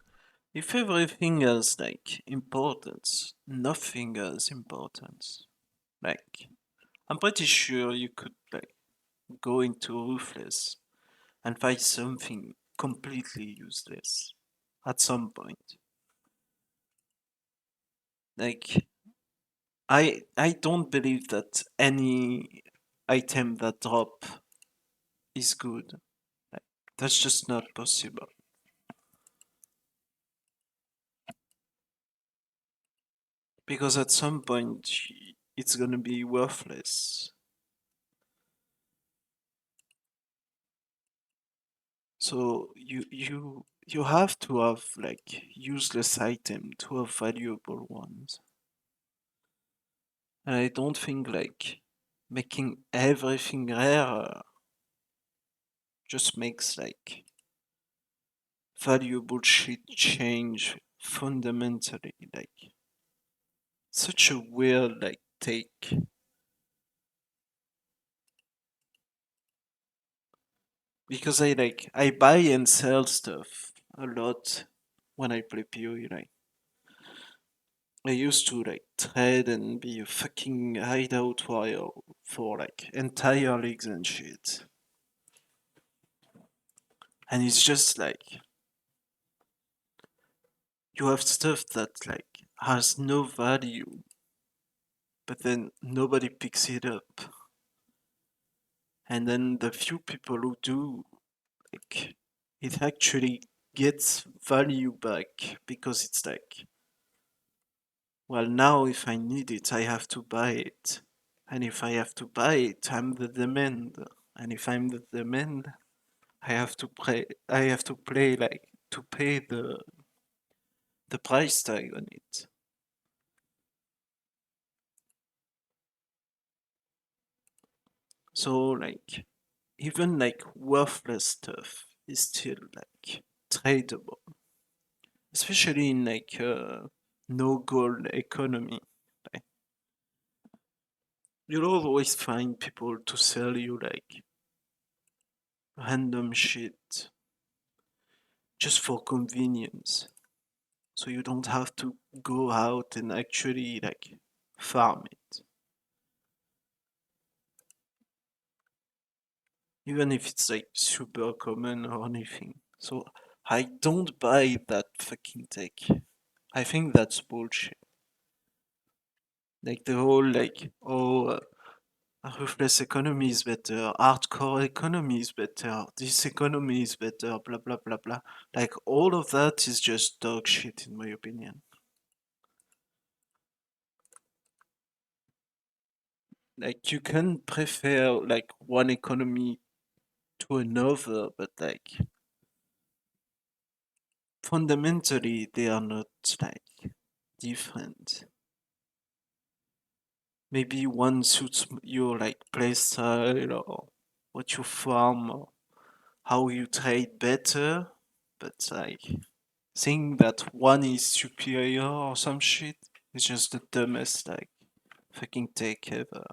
If everything has like importance, nothing has importance. Like, I'm pretty sure you could like go into Ruthless and find something completely useless at some point. Like, I don't believe that any item that drop is good. Like, that's just not possible. Because at some point it's gonna be worthless. So you have to have like useless item to have valuable ones. And I don't think like making everything rarer just makes like valuable shit change fundamentally. Like such a weird like take. Because I buy and sell stuff a lot when I play POE. Like I used to like trade and be a fucking hideout warrior for like entire leagues and shit. And it's just like you have stuff that like has no value, but then nobody picks it up. And then the few people who do, like it actually gets value back because it's like, well, now if I need it, I have to buy it. And if I have to buy it, I'm the demand. And if I'm the demand, I have to play like to pay the price tag on it. So like even like worthless stuff is still like tradable, especially in like a no goal economy. Like, you'll always find people to sell you like random shit just for convenience. So you don't have to go out and actually like farm it. Even if it's like super common or anything. So I don't buy that fucking tech. I think that's bullshit. Like the whole like, oh, ruthless economy is better, hardcore economy is better, this economy is better, blah blah blah blah. Like all of that is just dog shit in my opinion. Like you can prefer like one economy to another, but like fundamentally they are not like different. Maybe one suits your like playstyle or what you farm or how you trade better, but like saying that one is superior or some shit is just the dumbest like fucking take ever.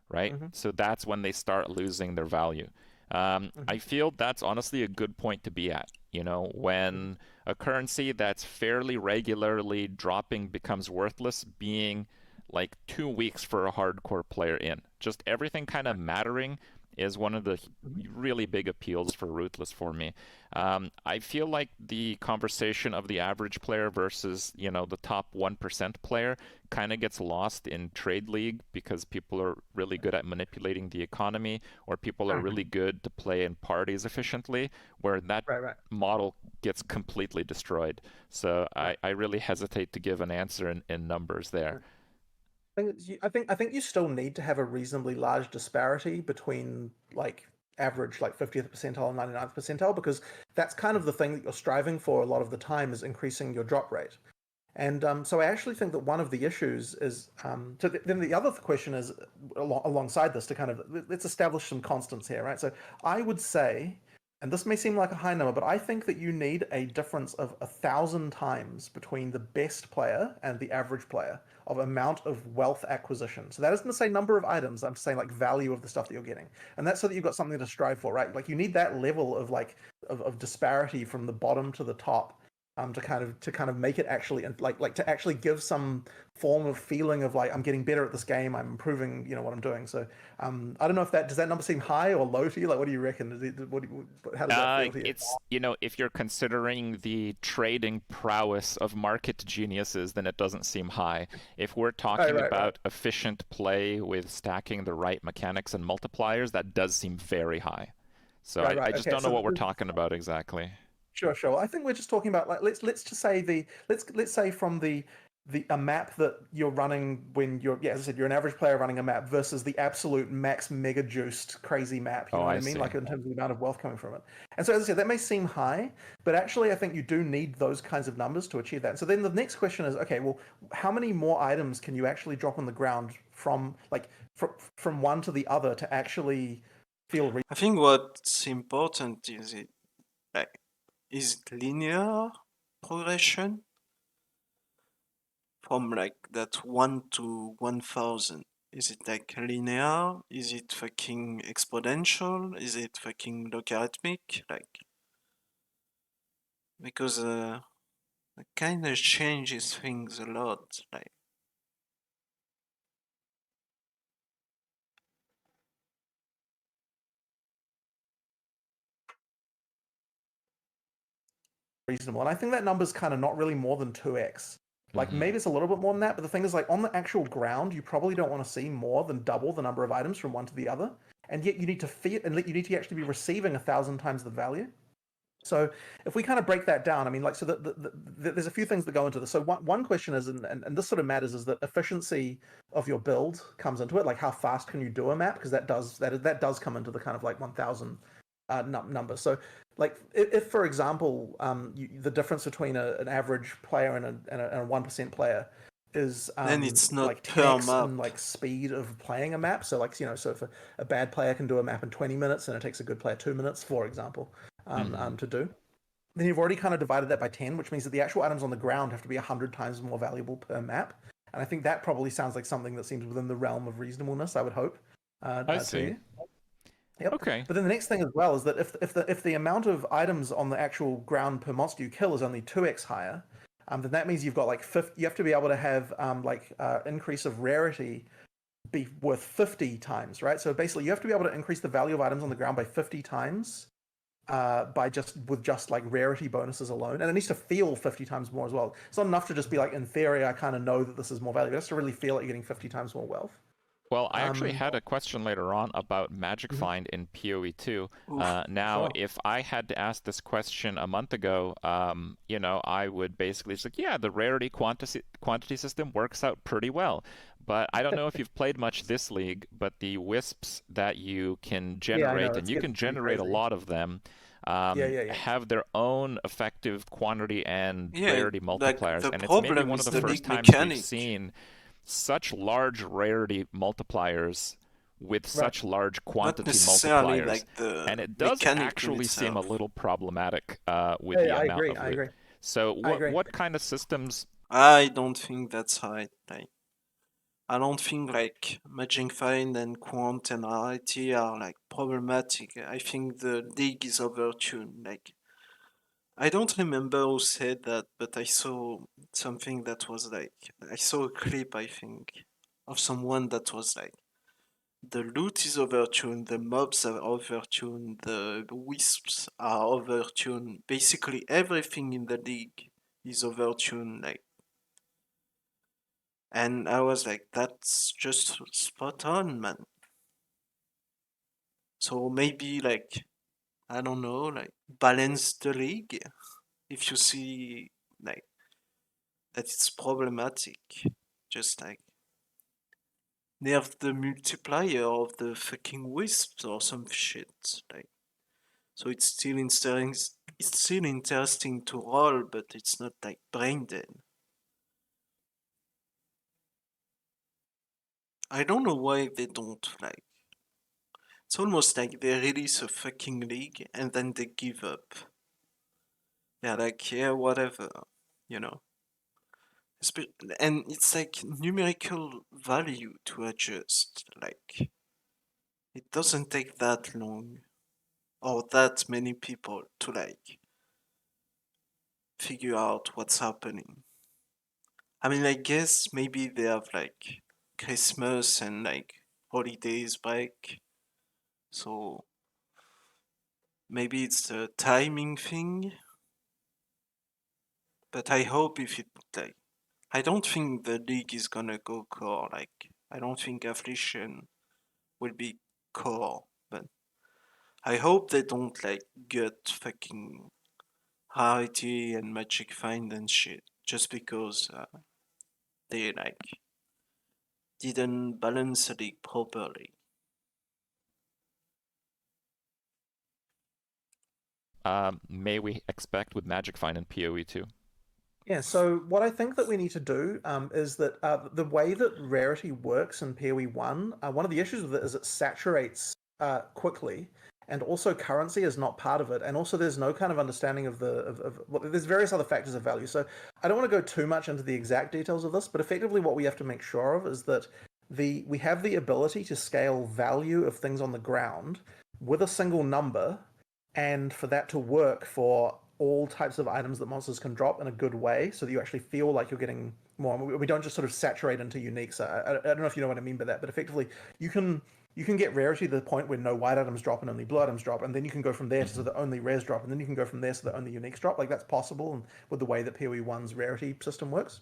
Right? Mm-hmm. So that's when they start losing their value. Mm-hmm. I feel that's honestly a good point to be at. You know, Mm-hmm. when a currency that's fairly regularly dropping becomes worthless, being like 2 weeks for a hardcore player in. Just everything kind of Right. mattering is one of the Mm-hmm. really big appeals for Ruthless for me. I feel like the conversation of the average player versus, you know, the top 1% player kind of gets lost in trade league because people are really good at manipulating the economy or people are Uh-huh. really good to play in parties efficiently, where that Right, right, model gets completely destroyed. So right. I really hesitate to give an answer in numbers there. Right. I think you still need to have a reasonably large disparity between like average like 50th percentile and 99th percentile because that's kind of the thing that you're striving for a lot of the time is increasing your drop rate. And so I actually think that one of the issues is then the other question is alongside this to kind of let's establish some constants here, right? So I would say, and this may seem like a high number, but I think that you need a difference of 1,000 times between the best player and the average player of amount of wealth acquisition. So that isn't to say number of items. I'm just saying like value of the stuff that you're getting, and that's so that you've got something to strive for, right? Like you need that level of like of disparity from the bottom to the top to kind of make it actually and like to actually give some form of feeling of like I'm getting better at this game, I'm improving, what I'm doing. So I don't know if that does that number seem high or low to you? Like, what do you reckon? How does that feel to you? It's, you know, if you're considering the trading prowess of market geniuses, then it doesn't seem high. If we're Right, talking right, right, about efficient play with stacking the right mechanics and multipliers, that does seem very high. So right, I right. just Okay, don't know so what we're talking about exactly. sure, sure. I think we're just talking about like let's just say the let's say from the a map that you're running when you're, as I said, you're an average player running a map versus the absolute max mega juiced crazy map. You Oh, know what I I mean? see. Like in terms of the amount of wealth coming from it. And so, as I said, that may seem high, but actually, I think you do need those kinds of numbers to achieve that. And so then the next question is, okay, well, how many more items can you actually drop on the ground from from one to the other to actually feel I think what's important is it like is it linear progression from like that 1 to 1000? Is it like linear? Is it fucking exponential? Is it fucking logarithmic? Like, because it kind of changes things a lot. Like, reasonable. And I think that number's kind of not really more than 2x. Like Mhm. maybe it's a little bit more than that, but the thing is, like on the actual ground, you probably don't want to see more than double the number of items from one to the other. And yet you need to feed, and you need to actually be receiving 1,000 times the value. So if we kind of break that down, I mean, like, so there's a few things that go into this. So one question is, and this sort of matters, is that efficiency of your build comes into it. Like, how fast can you do a map? Because that does come into the kind of like 1,000 number. So, like, if for example, the difference between an average player and a 1% player is then it's like not per 10x map. in like speed of playing a map. So like, so if a bad player can do a map in 20 minutes and it takes a good player 2 minutes, for example, to do, then you've already kind of divided that by 10, which means that the actual items on the ground have to be 100 times more valuable per map. And I think that probably sounds like something that seems within the realm of reasonableness, I would hope, I to see. you. Yep. Okay. But then the next thing as well is that if the amount of items on the actual ground per monster you kill is only 2x higher, then that means you've got like 50, you have to be able to have increase of rarity be worth 50 times, right? So basically, you have to be able to increase the value of items on the ground by 50 times by just like rarity bonuses alone, and it needs to feel 50 times more as well. It's not enough to just be like, in theory, I kind of know that this is more valuable. It has to really feel like you're getting 50 times more wealth. Well, I actually Um, had a question later on about Magic mhm, Find in PoE 2. Oof. Now, sure. if I had to ask this question a month ago, I would basically say, yeah, the rarity quantity system works out pretty well. But I don't know if you've played much this league, but the wisps that you can Yeah, I know. generate, and It's you getting can pretty generate a crazy. lot of them, Yeah. have their own effective quantity and Yeah, rarity like multipliers. the And it's maybe problem one of is the the first league times we've mechanic. seen such large rarity multipliers with Right. such large Not quantity necessarily multipliers. like the And it does mechanic in actually seem a itself. little problematic with Hey, the I amount agree. of I loot. agree. So I what agree. what kind of systems? I don't think that's right. Like, I don't think like Magic Find and Quant and Rarity are like problematic. I think the league is overtuned. Like, I don't remember who said that, but I saw something that was like, I saw a clip, I think, of someone that was like, the loot is overtuned, the mobs are overtuned, the wisps are overtuned. Basically, everything in the league is overtuned. Like, and I was like, that's just spot on, man. So maybe like, I don't know, like balance the league if you see like that it's problematic. Just like nerf the multiplier of the fucking wisps or some shit. Like, so it's still interesting. It's still interesting to roll, but it's not like brain dead. I don't know why they don't like. It's almost like they release a fucking league and then they give up. They're like, yeah, whatever, you know. And it's like numerical value to adjust. Like, it doesn't take that long or that many people to like figure out what's happening. I mean, I guess maybe they have like Christmas and like holidays break, so maybe it's a timing thing. But I hope if it like, I don't think the league is gonna go core. Like, I don't think Affliction will be core, but I hope they don't like get fucking Rarity and Magic Find and shit just because they like didn't balance it properly. May we expect with Magic Find and PoE too? Yeah, so what I think that we need to do is that the way that rarity works in PoE 1, one of the issues with it is it saturates quickly, and also currency is not part of it, and also there's no kind of understanding of well, there's various other factors of value. So I don't want to go too much into the exact details of this, but effectively what we have to make sure of is that we have the ability to scale value of things on the ground with a single number, and for that to work for all types of items that monsters can drop in a good way, so that you actually feel like you're getting more. We don't just sort of saturate into uniques. I don't know if you know what I mean by that, but effectively you can get rarity to the point where no white items drop and only blue items drop, and then you can go from there to the only rares drop, and then you can go from there so the only uniques drop. Like that's possible, and with the way that PoE 1's rarity system works.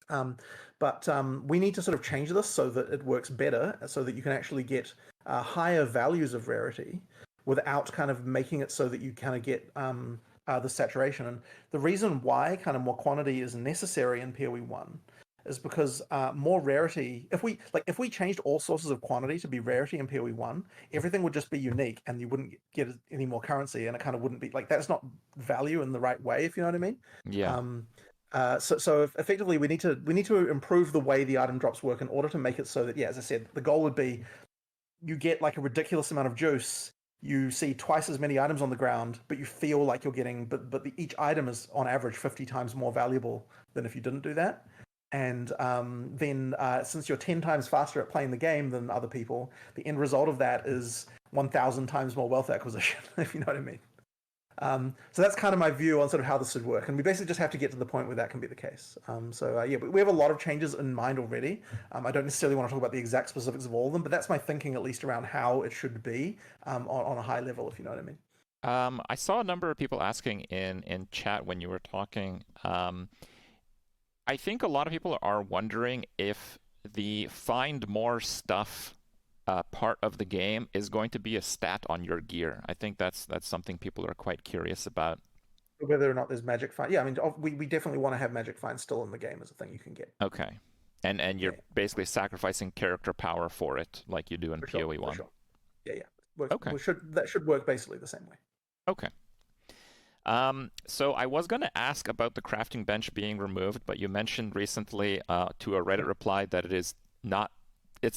But we need to sort of change this so that it works better, so that you can actually get higher values of rarity without kind of making it so that you kind of get the saturation. And the reason why kind of more quantity is necessary in PoE 1 is because more rarity, if we changed all sources of quantity to be rarity in PoE 1, everything would just be unique and you wouldn't get any more currency, and it kind of wouldn't be like that's not value in the right way, if you know what I mean. Yeah. So effectively we need to improve the way the item drops work in order to make it so that, yeah, as I said, the goal would be you get like a ridiculous amount of juice, you see twice as many items on the ground, but you feel like you're getting, each item is on average 50 times more valuable than if you didn't do that. And then since you're 10 times faster at playing the game than other people, the end result of that is 1,000 times more wealth acquisition, if you know what I mean. So that's kind of my view on sort of how this should work, and we basically just have to get to the point where that can be the case. Yeah, we have a lot of changes in mind already. I don't necessarily want to talk about the exact specifics of all of them, but that's my thinking, at least around how it should be on a high level, if you know what I mean. I saw a number of people asking in chat when you were talking. I think a lot of people are wondering if the find more stuff part of the game is going to be a stat on your gear. I think that's something people are quite curious about. Whether or not there's magic find. Yeah, I mean, we definitely want to have magic find still in the game as a thing you can get. Okay. And you're basically sacrificing character power for it, like you do in PoE 1. Sure. Yeah. Works, okay. That should work basically the same way. Okay. So I was going to ask about the crafting bench being removed, but you mentioned recently to a Reddit reply that it's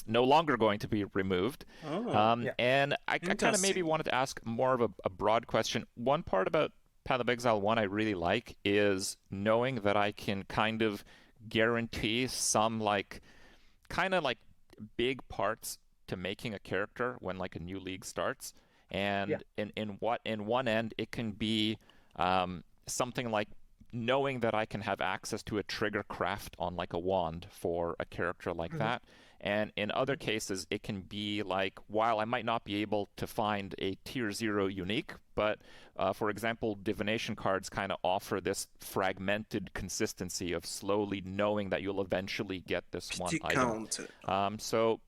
no longer going to be removed. And I kind of maybe wanted to ask more of a broad question. One part about Path of Exile 1 I really like is knowing that I can kind of guarantee some kind of big parts to making a character when like a new league starts. And in one end, it can be something like knowing that I can have access to a trigger craft on like a wand for a character like that. And in other cases, it can be like, while I might not be able to find a tier 0 unique, but for example, divination cards kind of offer this fragmented consistency of slowly knowing that you'll eventually get this one item. So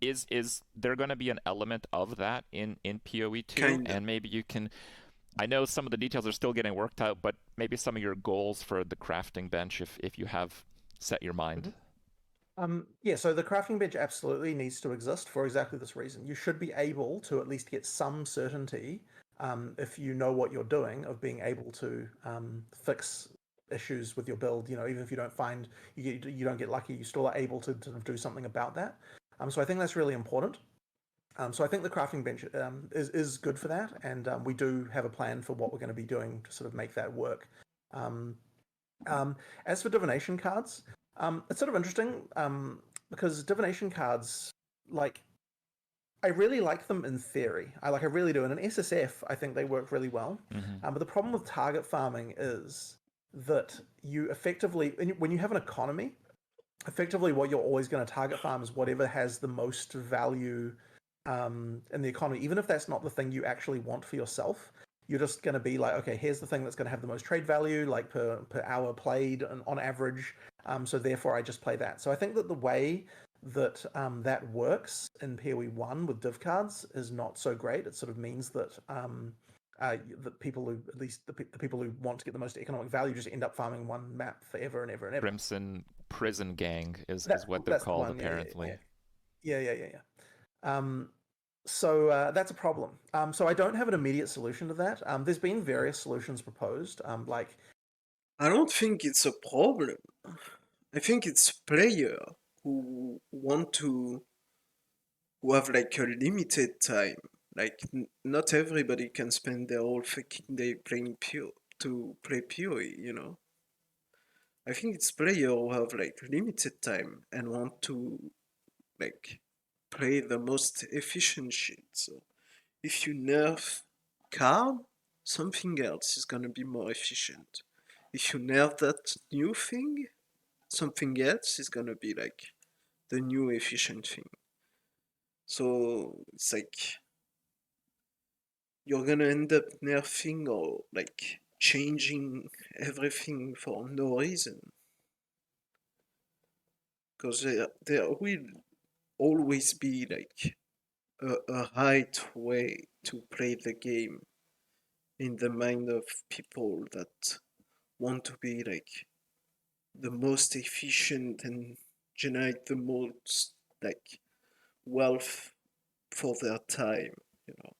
is there going to be an element of that in PoE 2? Kinda. And maybe you can, I know some of the details are still getting worked out, but maybe some of your goals for the crafting bench, if you have set your mind. Yeah, so the crafting bench absolutely needs to exist for exactly this reason. You should be able to at least get some certainty, if you know what you're doing, of being able to fix issues with your build. You know, even if you don't find you don't get lucky, you still are able to do something about that. So I think that's really important. So I think the crafting bench is good for that, and we do have a plan for what we're going to be doing to sort of make that work. As for divination cards, it's sort of interesting because divination cards, I really like them in theory. I really do. And in SSF, I think they work really well. But the problem with target farming is that you effectively, when you have an economy, effectively what you're always going to target farm is whatever has the most value in the economy, even if that's not the thing you actually want for yourself. You're just going to be like, okay, here's the thing that's going to have the most trade value, like per hour played on average. So therefore, I just play that. So I think that the way that that works in PoE 1 with div cards is not so great. It sort of means that the people who, at least the people who want to get the most economic value, just end up farming one map forever and ever and ever. Crimson prison gang is what they're That's the called one. apparently. Yeah. So that's a problem. So I don't have an immediate solution to that. There's been various solutions proposed. Like I don't think it's a problem. I think it's player who want to who have like a limited time. Like not everybody can spend their whole fucking day playing to play POE, you know. I think it's player who have like limited time and want to like play the most efficient shit. So if you nerf card, something else is gonna be more efficient. If you nerf that new thing, something else is gonna be like the new efficient thing. So it's like you're gonna end up nerfing or like changing everything for no reason. Because there will always be like a right way to play the game in the mind of people that want to be like the most efficient and generate the most like wealth for their time, you know,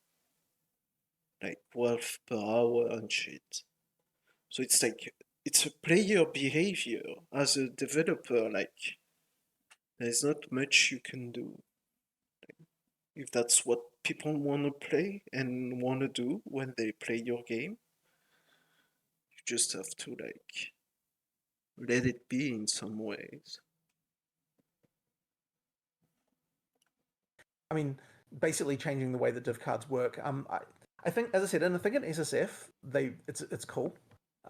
like wealth per hour and shit. So it's like it's a player behavior as a developer. Like there's not much you can do if that's what people want to play and want to do when they play your game. You just have to like let it be in some ways. I mean, basically changing the way that div cards work. I think, as I said, and I think in SSF, it's cool.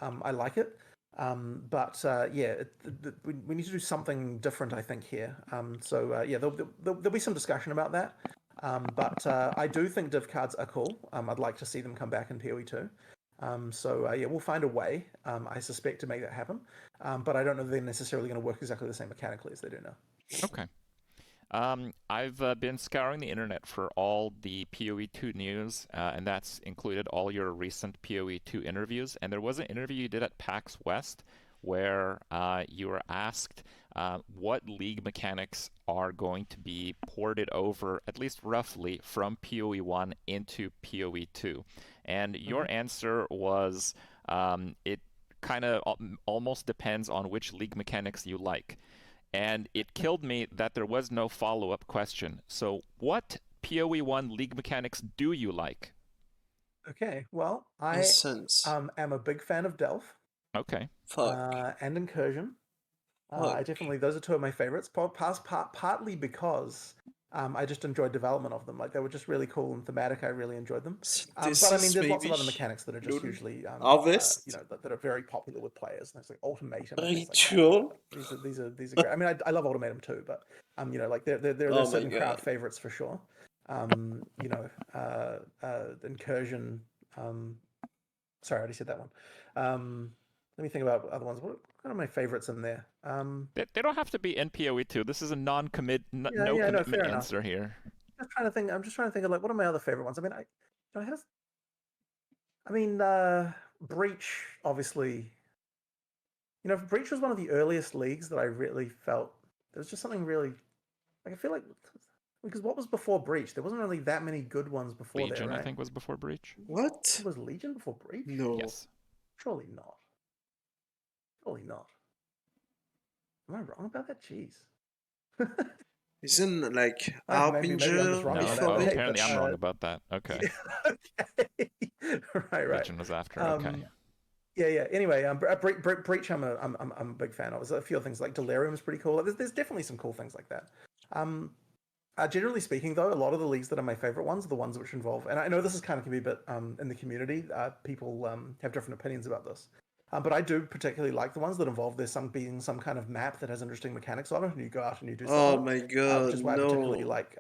I like it. But yeah, we need to do something different, I think, here. So yeah, there'll be some discussion about that. But I do think div cards are cool. I'd like to see them come back in PoE 2. So yeah, we'll find a way, I suspect, to make that happen. But I don't know if they're necessarily going to work exactly the same mechanically as they do now. Okay. I've been scouring the internet for all the PoE2 news, and that's included all your recent PoE2 interviews. And there was an interview you did at PAX West where you were asked what league mechanics are going to be ported over, at least roughly, from PoE1 into PoE2. And your answer was it kind of almost depends on which league mechanics you like. And it killed me that there was no follow-up question. So what PoE1 league mechanics do you like? Okay, well, I Instance. am a big fan of Delph Okay. Fuck. and Incursion. I Fuck. definitely those are two of my favorites. Partly because I just enjoyed development of them. Like they were just really cool and thematic. I really enjoyed them. This But I mean, is there's lots of maybe other mechanics that are just Lul. usually Harvest. that are very popular with players. There's like Ultimatum and things like that. Ritual. These are great. I mean, I love Ultimatum too, but like there are Oh my certain crowd god. favorites for sure. Incursion. Sorry, I already said that one. Let me think about other ones. What are my favorites in there? They don't have to be in PoE2. This is a non-commit, no Yeah, no, commitment fair enough. answer here. Just trying to think. I'm just trying to think of like what are my other favorite ones. I mean, I have. I mean, Breach obviously. Breach was one of the earliest leagues that I really felt there was just something really like I feel like because what was before Breach? There wasn't really that many good ones before there, Legion, I right? think, was before Breach. What? Was Legion before Breach? No. Yes. Surely not. Surely not. Am I wrong about that? Jeez. Isn't like Maybe I'm just Harbinger wrong about No. that. before Oh, But hey, it? apparently I'm wrong about that. Okay. yeah, okay. Right. Legion was after. Okay. Yeah. Anyway, Breach, I'm a big fan of. There's a few things like Delirium is pretty cool. There's definitely some cool things like that. Generally speaking, though, a lot of the leagues that are my favorite ones are the ones which involve, and I know this is kind of can be a bit in the community. People have different opinions about this. But I do particularly like the ones that involve being some kind of map that has interesting mechanics on it, and you go out and you do stuff Oh on my it, which god, is why I particularly no. like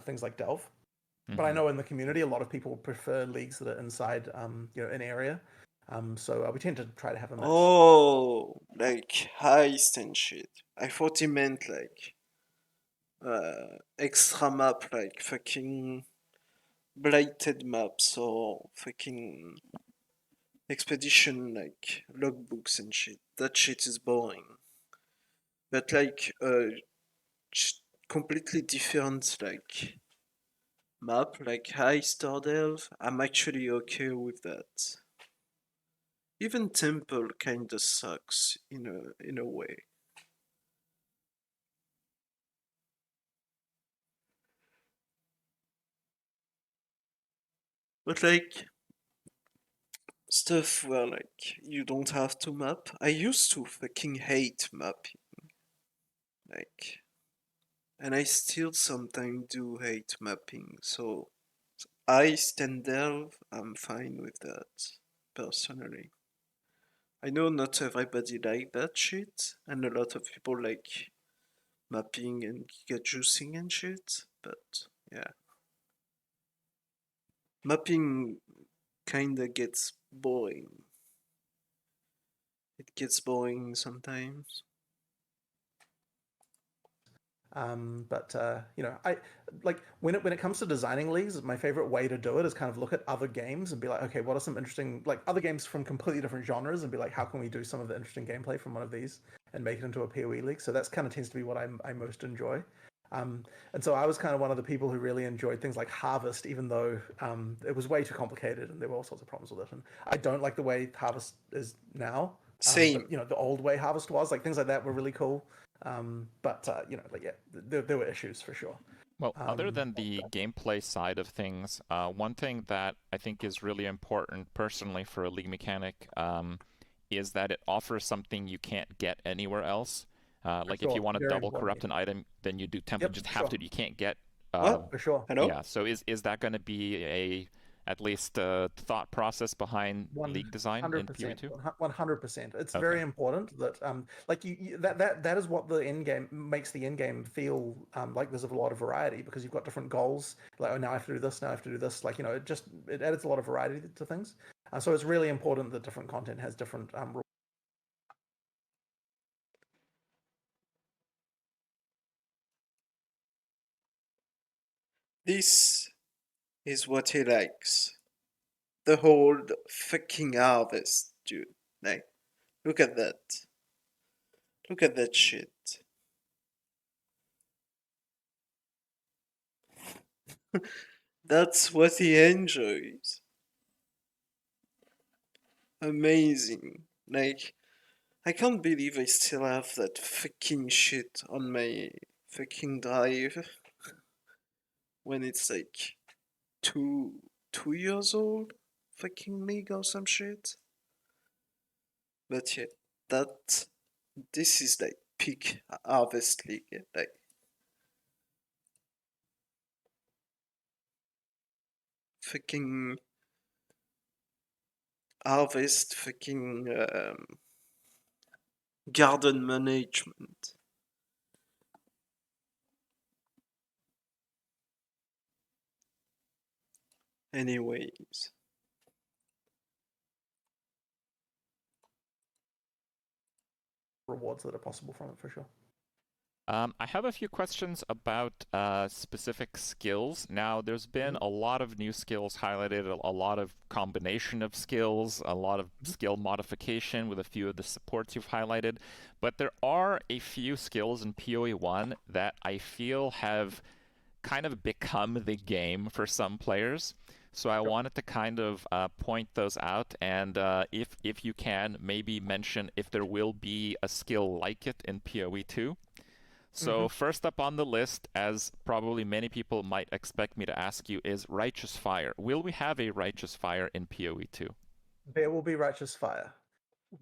things like Delve. But I know in the community, a lot of people prefer leagues that are inside, an area. So we tend to try to have a mix. Oh, like heist and shit. I thought he meant like extra map, like fucking blighted maps or fucking expedition like logbooks and shit. That shit is boring. but like completely different like map, like high star delve, I'm actually okay with that. Even temple kinda sucks in a way. But like stuff where like you don't have to map. I used to fucking hate mapping. Like, and I still sometimes do hate mapping. So I stand delve, I'm fine with that, personally. I know not everybody like that shit, and a lot of people like mapping and giga juicing and shit, but yeah. Mapping kinda gets boring. It gets boring sometimes. But I like when it comes to designing leagues, my favorite way to do it is kind of look at other games and be like, okay, what are some interesting like other games from completely different genres, and be like, how can we do some of the interesting gameplay from one of these and make it into a PoE league? So that's kind of tends to be what I most enjoy. And so I was kind of one of the people who really enjoyed things like Harvest, even though it was way too complicated and there were all sorts of problems with it. And I don't like the way Harvest is now. But Same. the old way Harvest was, like things like that were really cool. But like yeah, there were issues for sure. Well, other than the gameplay side of things, one thing that I think is really important personally for a league mechanic is that it offers something you can't get anywhere else. Like if you Sure, want to very double important. corrupt an item, then you do temple. You Yep, just for have sure, to. You can't get. What? for sure. Hello? Yeah. So is that going to be at least a thought process behind One league design hundred in PoE percent, 2? 100%. It's Okay. very important that like that is what the end game makes the end game feel like there's a lot of variety because you've got different goals. Like, oh, now I have to do this, now I have to do this. Like, it adds a lot of variety to things. So it's really important that different content has different rules. This is what he likes. The whole fucking harvest, dude. Like, look at that. Look at that shit. That's what he enjoys. Amazing. Like, I can't believe I still have that fucking shit on my fucking drive when it's like two years old fucking league or some shit. But yeah, that this is like peak harvest league. Like fucking harvest fucking garden management. Anyways, Rewards that are possible from it for sure. I have a few questions about specific skills. Now, there's been a lot of new skills highlighted, a lot of combination of skills, a lot of skill modification with a few of the supports you've highlighted. But there are a few skills in PoE 1 that I feel have kind of become the game for some players. So I Sure. wanted to kind of point those out, and if you can, maybe mention if there will be a skill like it in PoE 2. So, first up on the list, as probably many people might expect me to ask you, is Righteous Fire. Will we have a Righteous Fire in PoE 2? There will be Righteous Fire.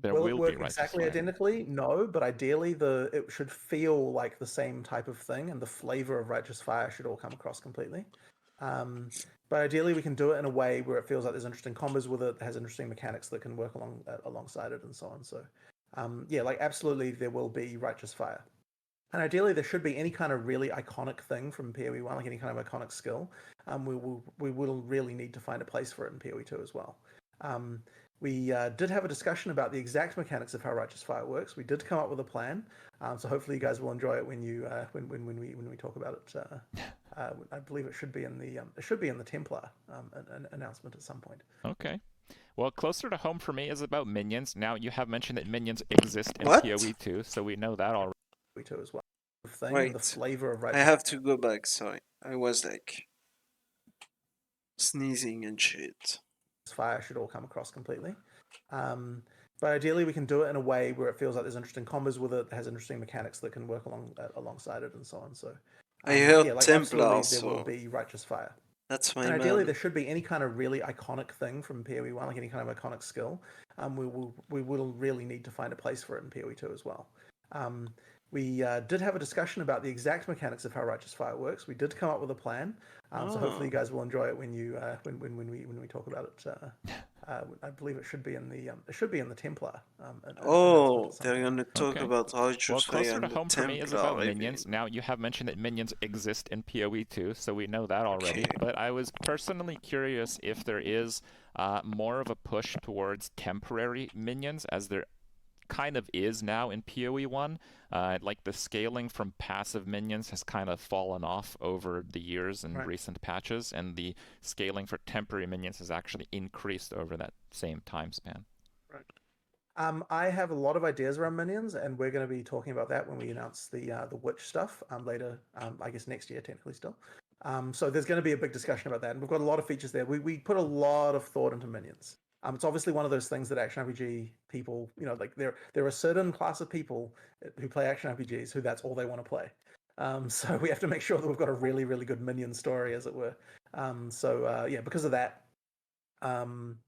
There Will it will be work Righteous exactly Fire. identically? No, but ideally it should feel like the same type of thing, and the flavor of Righteous Fire should all come across completely. Um, but ideally, we can do it in a way where it feels like there's interesting combos with it, has interesting mechanics that can work alongside it, and so on. So, yeah, like absolutely, there will be Righteous Fire. And ideally, there should be any kind of really iconic thing from PoE 1, like any kind of iconic skill. We will really need to find a place for it in PoE 2 as well. We did have a discussion about the exact mechanics of how Righteous Fire works. We did come up with a plan, so hopefully you guys will enjoy it when we talk about it. I believe it should be in the Templar announcement at some point. Okay. Well, closer to home for me is about minions. Now, you have mentioned that minions exist in what? PoE 2, so we know that already. 2 as well. Thing and the Wait, flavor of I Righteous have to go back. Sorry, I was like sneezing and shit. Fire should all come across completely. But ideally, we can do it in a way where it feels like there's interesting combos with it, has interesting mechanics that can work alongside it, and so on. So, I heard yeah, like Templar, absolutely, there will so be Righteous Fire. that's my And ideally, man. there should be any kind of really iconic thing from PoE 1, like any kind of iconic skill. We will really need to find a place for it in PoE 2 as well. We did have a discussion about the exact mechanics of how Righteous Fire works. We did come up with a plan, so hopefully you guys will enjoy it when we talk about it. I believe it should be in the Templar. Oh, they're gonna talk Okay. about Well, Righteous Fire closer to and the home for me is Templar about review. minions. Now, you have mentioned that minions exist in PoE 2, so we know that already. Okay. But I was personally curious if there is more of a push towards temporary minions, as there kind of is now in PoE 1. Like the scaling from passive minions has kind of fallen off over the years in recent patches, and the scaling for temporary minions has actually increased over that same time span. Right. I have a lot of ideas around minions, and we're going to be talking about that when we announce the witch stuff later. I guess next year, technically still. So there's going to be a big discussion about that, and we've got a lot of features there. We put a lot of thought into minions. It's obviously one of those things that action RPG people, like there are a certain class of people who play action RPGs who that's all they want to play. So we have to make sure that we've got a really, really good minion story, as it were. Yeah, because of that, minions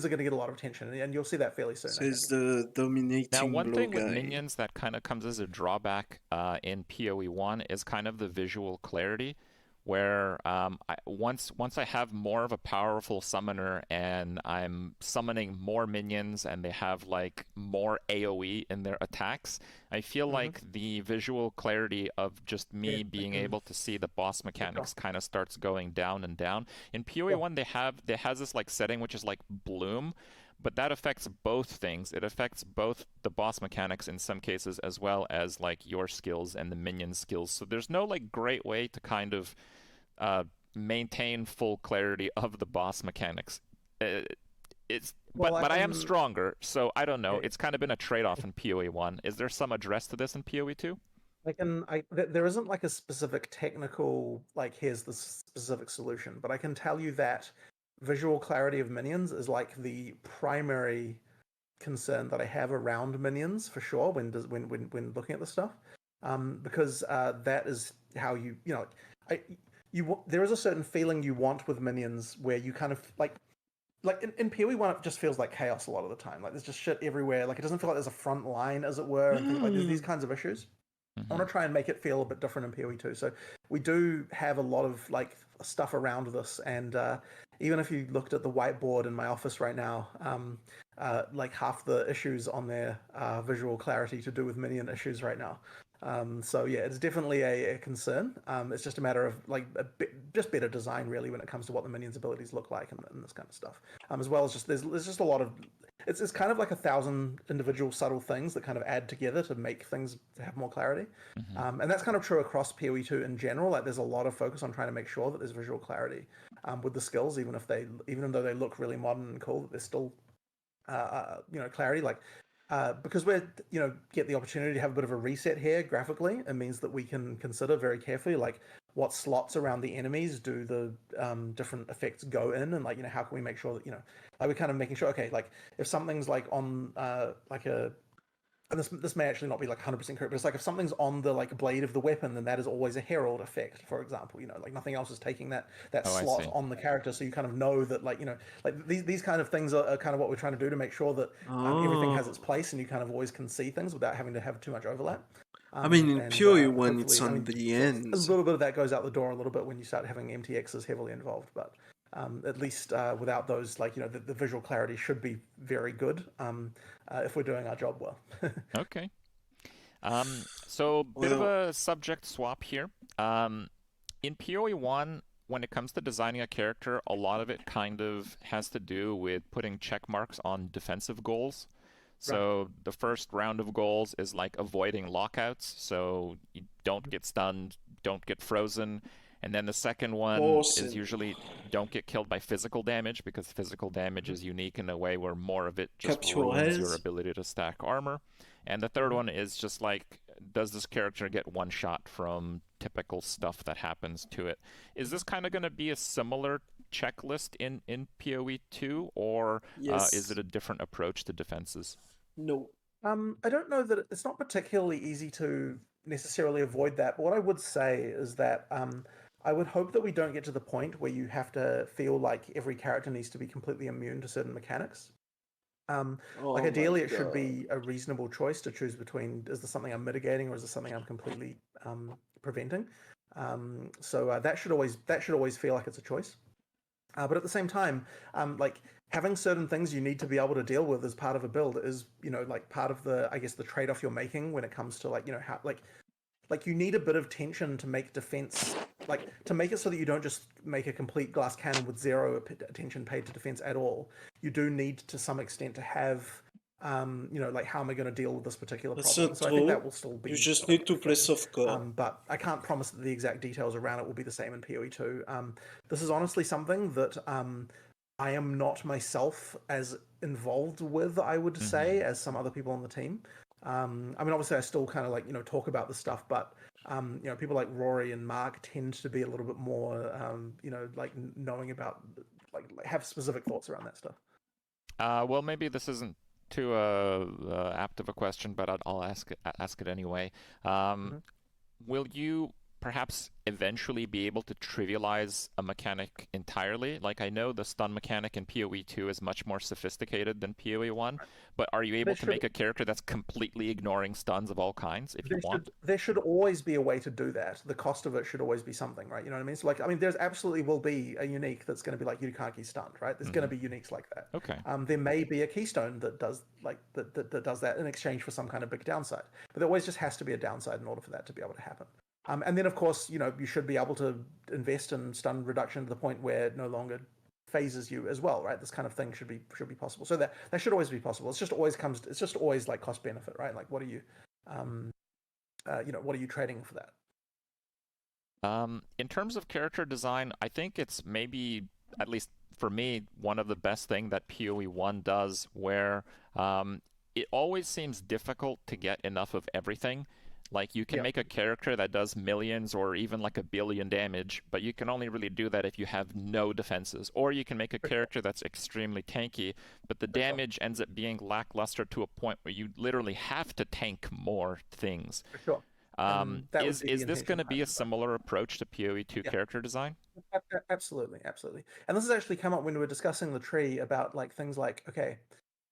are going to get a lot of attention, and you'll see that fairly soon. Says the dominating Now, one blue thing with guy. minions that kind of comes as a drawback in PoE 1 is kind of the visual clarity, where once I have more of a powerful summoner and I'm summoning more minions and they have like more AoE in their attacks, I feel like the visual clarity of just me being able to see the boss mechanics kind of starts going down and down. In PoE 1, there has this like setting which is like bloom, but that affects both things. It affects both the boss mechanics in some cases, as well as like your skills and the minion skills. So there's no like great way to kind of maintain full clarity of the boss mechanics. But I am stronger, so I don't know. It's kind of been a trade-off in PoE 1. Is there some address to this in PoE 2? There isn't like a specific technical, like here's the specific solution, but I can tell you that visual clarity of minions is like the primary concern that I have around minions for sure when looking at this stuff, because that is how there is a certain feeling you want with minions where you kind of like in PoE 1 it just feels like chaos a lot of the time. Like there's just shit everywhere. Like it doesn't feel like there's a front line, as it were, and things like there's these kinds of issues. I want to try and make it feel a bit different in PoE 2. So we do have a lot of like stuff around this, and even if you looked at the whiteboard in my office right now, like half the issues on there are visual clarity to do with minion issues right now. So yeah, it's definitely a concern. It's just a matter of like just better design really when it comes to what the minions' abilities look like and this kind of stuff. As well as just there's just a lot of it's kind of like 1,000 individual subtle things that kind of add together to make things to have more clarity. And that's kind of true across PoE 2 in general. Like there's a lot of focus on trying to make sure that there's visual clarity with the skills, even though they look really modern and cool, that there's still clarity. Like because we're get the opportunity to have a bit of a reset here graphically, it means that we can consider very carefully like what slots around the enemies do the different effects go in, and like how can we make sure that like we're kind of making sure, okay, like if something's like on like a, and this may actually not be like 100% correct, but it's like if something's on the like blade of the weapon, then that is always a herald effect, for example. Like nothing else is taking that slot on the character, so you kind of know that like like these kind of things are kind of what we're trying to do to make sure that everything has its place, and you kind of always can see things without having to have too much overlap. I mean, in PoE when it's on the end, a little bit of that goes out the door a little bit when you start having MTXs heavily involved, but at least without those, like the visual clarity should be very good if we're doing our job well. Okay. So bit of a subject swap here. In PoE 1, when it comes to designing a character, a lot of it kind of has to do with putting check marks on defensive goals. So the first round of goals is like avoiding lockouts, so you don't get stunned, don't get frozen, And then the second one Force is and usually don't get killed by physical damage, because physical damage Mhm. is unique in a way where more of it just capture ruins your health. ability to stack armor. And the third Mhm. one is just like, does this character get one shot from typical stuff that happens to it? Is this kind of going to be a similar checklist in PoE 2, or is it Yes. a different approach to defenses? No. I don't know that it's not particularly easy to necessarily avoid that, but what I would say is that I would hope that we don't get to the point where you have to feel like every character needs to be completely immune to certain mechanics. Like Oh my ideally, it should god. be a reasonable choice to choose between: is this something I'm mitigating, or is this something I'm completely preventing? So that should always feel like it's a choice. But at the same time, like having certain things you need to be able to deal with as part of a build is, like part of the, I guess, the trade-off you're making when it comes to like, how like you need a bit of tension to make defense, like to make it so that you don't just make a complete glass cannon with zero attention paid to defense at all. You do need to some extent to have, like how am I going to deal with this particular That's problem? not So I think that true. will still You be just like need a to play thing. softcore. But I can't promise that the exact details around it will be the same in PoE 2. This is honestly something that I am not myself as involved with, I would Mm-hmm. say, as some other people on the team. I mean, obviously, I still kind of like, talk about the stuff, but, people like Rory and Mark tend to be a little bit more, like knowing about, like have specific thoughts around that stuff. Well, maybe this isn't too apt of a question, but I'll ask it anyway. Um, Mhm. will you perhaps eventually be able to trivialize a mechanic entirely? Like, I know the stun mechanic in PoE 2 is much more sophisticated than PoE 1, but are you able There to should make a character that's completely ignoring stuns of all kinds if you want? there should always be a way to do that. The cost of it should always be something, right? You know what I mean? So like, I mean, there's absolutely will be a unique that's going to be like you can't get stunned, right? There's going Mm-hmm. to be uniques like that. Okay. There may be a keystone that does like that does that in exchange for some kind of big downside, but there always just has to be a downside in order for that to be able to happen. And then of course, you should be able to invest in stun reduction to the point where it no longer phases you as well, right? This kind of thing should be possible. So that should always be possible. It's just always like cost benefit, right? Like what are you um what are you trading for that? In terms of character design, I think it's maybe, at least for me, one of the best thing that PoE 1 does, where it always seems difficult to get enough of everything. Like, you can Yeah, make a character that does millions or even like a billion damage, but you can only really do that if you have no defenses. Or you can make a for sure, character that's extremely tanky, but the for sure, damage ends up being lackluster to a point where you literally have to tank more things. for sure. And that would be the Is this going intention to be behind a the design. similar approach to PoE 2 Yeah, character design? absolutely, absolutely. And this has actually come up when we were discussing the tree about like things like, okay,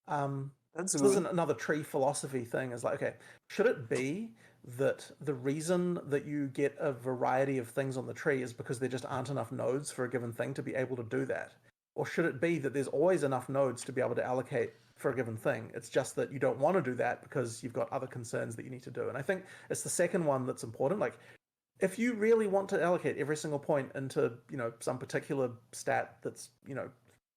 That's so this is good. another tree philosophy thing is like, okay, should it be that the reason that you get a variety of things on the tree is because there just aren't enough nodes for a given thing to be able to do that? Or should it be that there's always enough nodes to be able to allocate for a given thing? It's just that you don't want to do that because you've got other concerns that you need to do. And I think it's the second one that's important. Like, if you really want to allocate every single point into, some particular stat that's,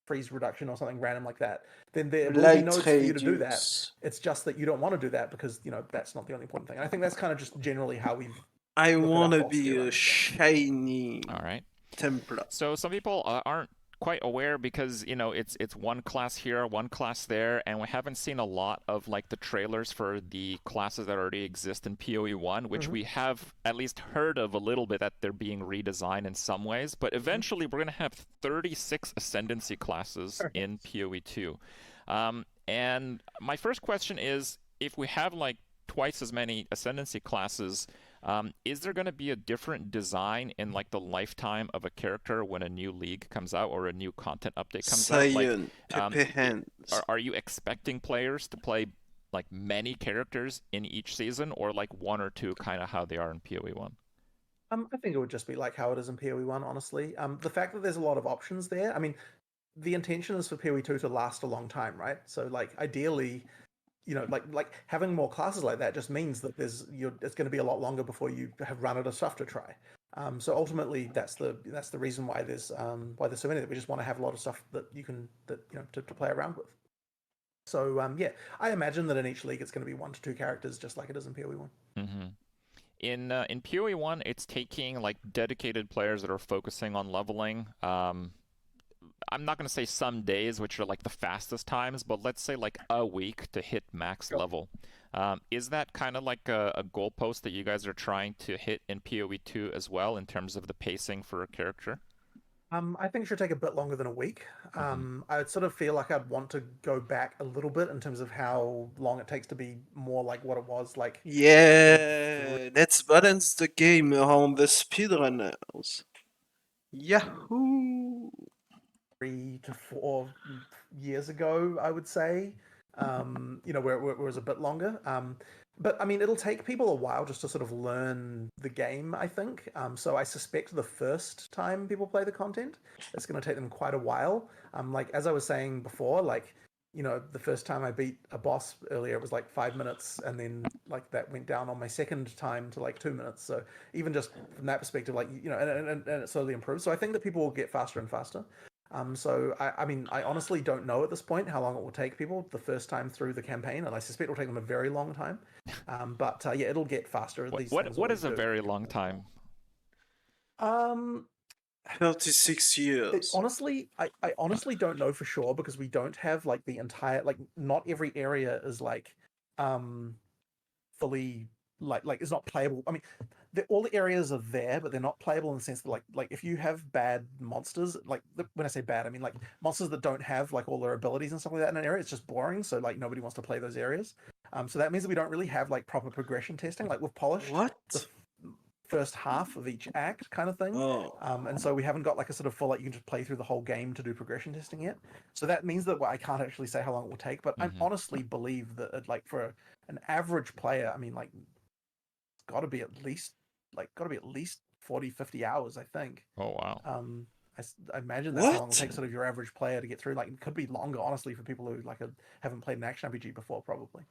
freeze reduction or something random like that, then there will be Light nodes for you to do that. radius. It's just that you don't want to do that because, that's not the only important thing. And I think that's kind of just generally how we I look at our wanna philosophy be a around this stuff. All shiny right. Templar. So some people aren't quite aware, because it's one class here, one class there, and we haven't seen a lot of like the trailers for the classes that already exist in PoE 1, which Mm-hmm. we have at least heard of a little bit, that they're being redesigned in some ways. But Mm-hmm. eventually we're going to have 36 ascendancy classes in PoE 2. And my first question is, if we have like twice as many ascendancy classes, is there going to be a different design in like the lifetime of a character when a new league comes out or a new content update comes out? Like, Cyan, Pepe Hands. are you expecting players to play like many characters in each season, or like one or two, kind of how they are in PoE 1? I think it would just be like how it is in PoE 1, honestly. The fact that there's a lot of options there, I mean, the intention is for PoE 2 to last a long time, right? So, like, ideally, like having more classes like that just means that it's going to be a lot longer before you have run out of stuff to try. So ultimately, that's the reason why there's so many, that we just want to have a lot of stuff that you can to play around with. So yeah, I imagine that in each league it's going to be 1 to 2 characters, just like it is in PoE 1. Mm-hmm. in PoE 1, it's taking like dedicated players that are focusing on leveling. I'm not going to say some days, which are like the fastest times, but let's say like a week to hit max Sure. level. Is that kind of like a goalpost that you guys are trying to hit in PoE 2 as well in terms of the pacing for a character? I think it should take a bit longer than a week. Hmm. I sort of feel like I'd want to go back a little bit in terms of how long it takes to be more like what it was like, say, Yeah, let's balance the game around the speedrunners. Yahoo! 3 to 4 years ago, I would say. Where it was a bit longer. But I mean, it'll take people a while just to sort of learn the game, I think. So I suspect the first time people play the content, it's going to take them quite a while. Like as I was saying before, like the first time I beat a boss earlier, it was like 5 minutes, and then like that went down on my second time to like 2 minutes. So even just from that perspective, like and it slowly improves. So I think that people will get faster and faster. So I mean, I honestly don't know at this point how long it will take people the first time through the campaign, and I suspect it'll take them a very long time. But yeah, it'll get faster. What These what things what always is a do. very long time? Um, 36 years. I honestly don't know for sure because we don't have like the entire like not every area is like um fully like it's not playable. I mean, all the areas are there, but they're not playable in the sense that like if you have bad monsters, like when I say bad, I mean like monsters that don't have like all their abilities and stuff like that in an area, it's just boring. So like nobody wants to play those areas. So that means that we don't really have like proper progression testing. Like we've polished the What? first half of each act kind of thing. Oh. And so we haven't got like a sort of full like you can just play through the whole game to do progression testing yet. So that means that I can't actually say how long it will take, but I Hmm. honestly believe that like for an average player, I mean like got to be at least 40, 50 hours, I think. Oh, wow. um I imagine that's how long it will What? take sort of your average player to get through. Like it could be longer, honestly, for people who haven't played an action RPG before, probably.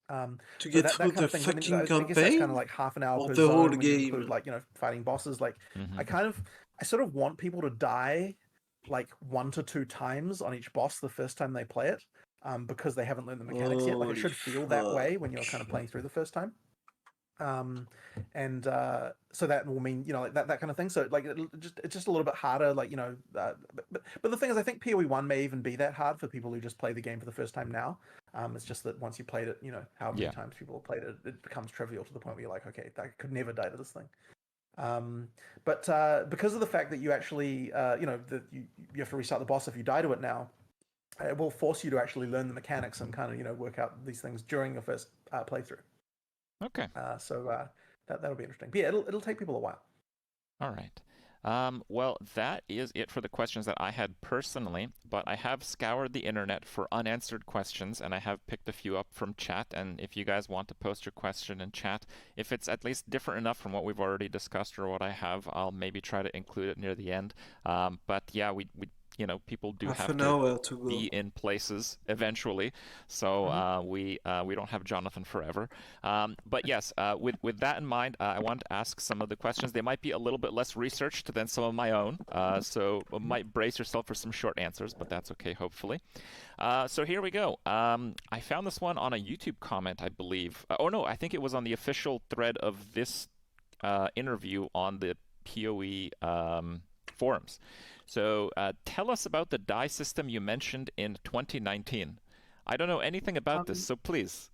To So get that through kind the of thing. So I mean, fucking I guess that's kind of campaign? like half an hour Or per the whole zone when you include game? like fighting bosses. Like Hmm. I sort of want people to die like 1 to 2 times on each boss the first time they play it, because they haven't learned the mechanics yet. Like it Holy should feel that fuck. way when you're kind of playing through the first time. And So that will mean like that kind of thing. So like it's just a little bit harder, like but the thing is, I think PoE 1 may even be that hard for people who just play the game for the first time now. It's just that once you played it, however many Yeah. times people have played it, it becomes trivial to the point where you're like, okay, I could never die to this thing. But Because of the fact that you actually that you have to restart the boss if you die to it now, it will force you to actually learn the mechanics and kind of work out these things during your first playthrough. Okay. That'll be interesting. But yeah, it'll take people a while. All right. Well, that is it for the questions that I had personally, but I have scoured the internet for unanswered questions and I have picked a few up from chat. And if you guys want to post your question in chat, if it's at least different enough from what we've already discussed or what I have, I'll maybe try to include it near the end. But yeah, we people do Half have an to hour to be go. in places eventually. So Mhm. we don't have Jonathan forever. But yes, with that in mind, I want to ask some of the questions. They might be a little bit less researched than some of my own, so Mhm. might brace yourself for some short answers, but that's okay, hopefully. So here we go. I found this one on a YouTube comment, I believe. Oh no, I think it was on the official thread of this interview on the POE forums. So tell us about the die system you mentioned in 2019. I don't know anything about this, Um, so please.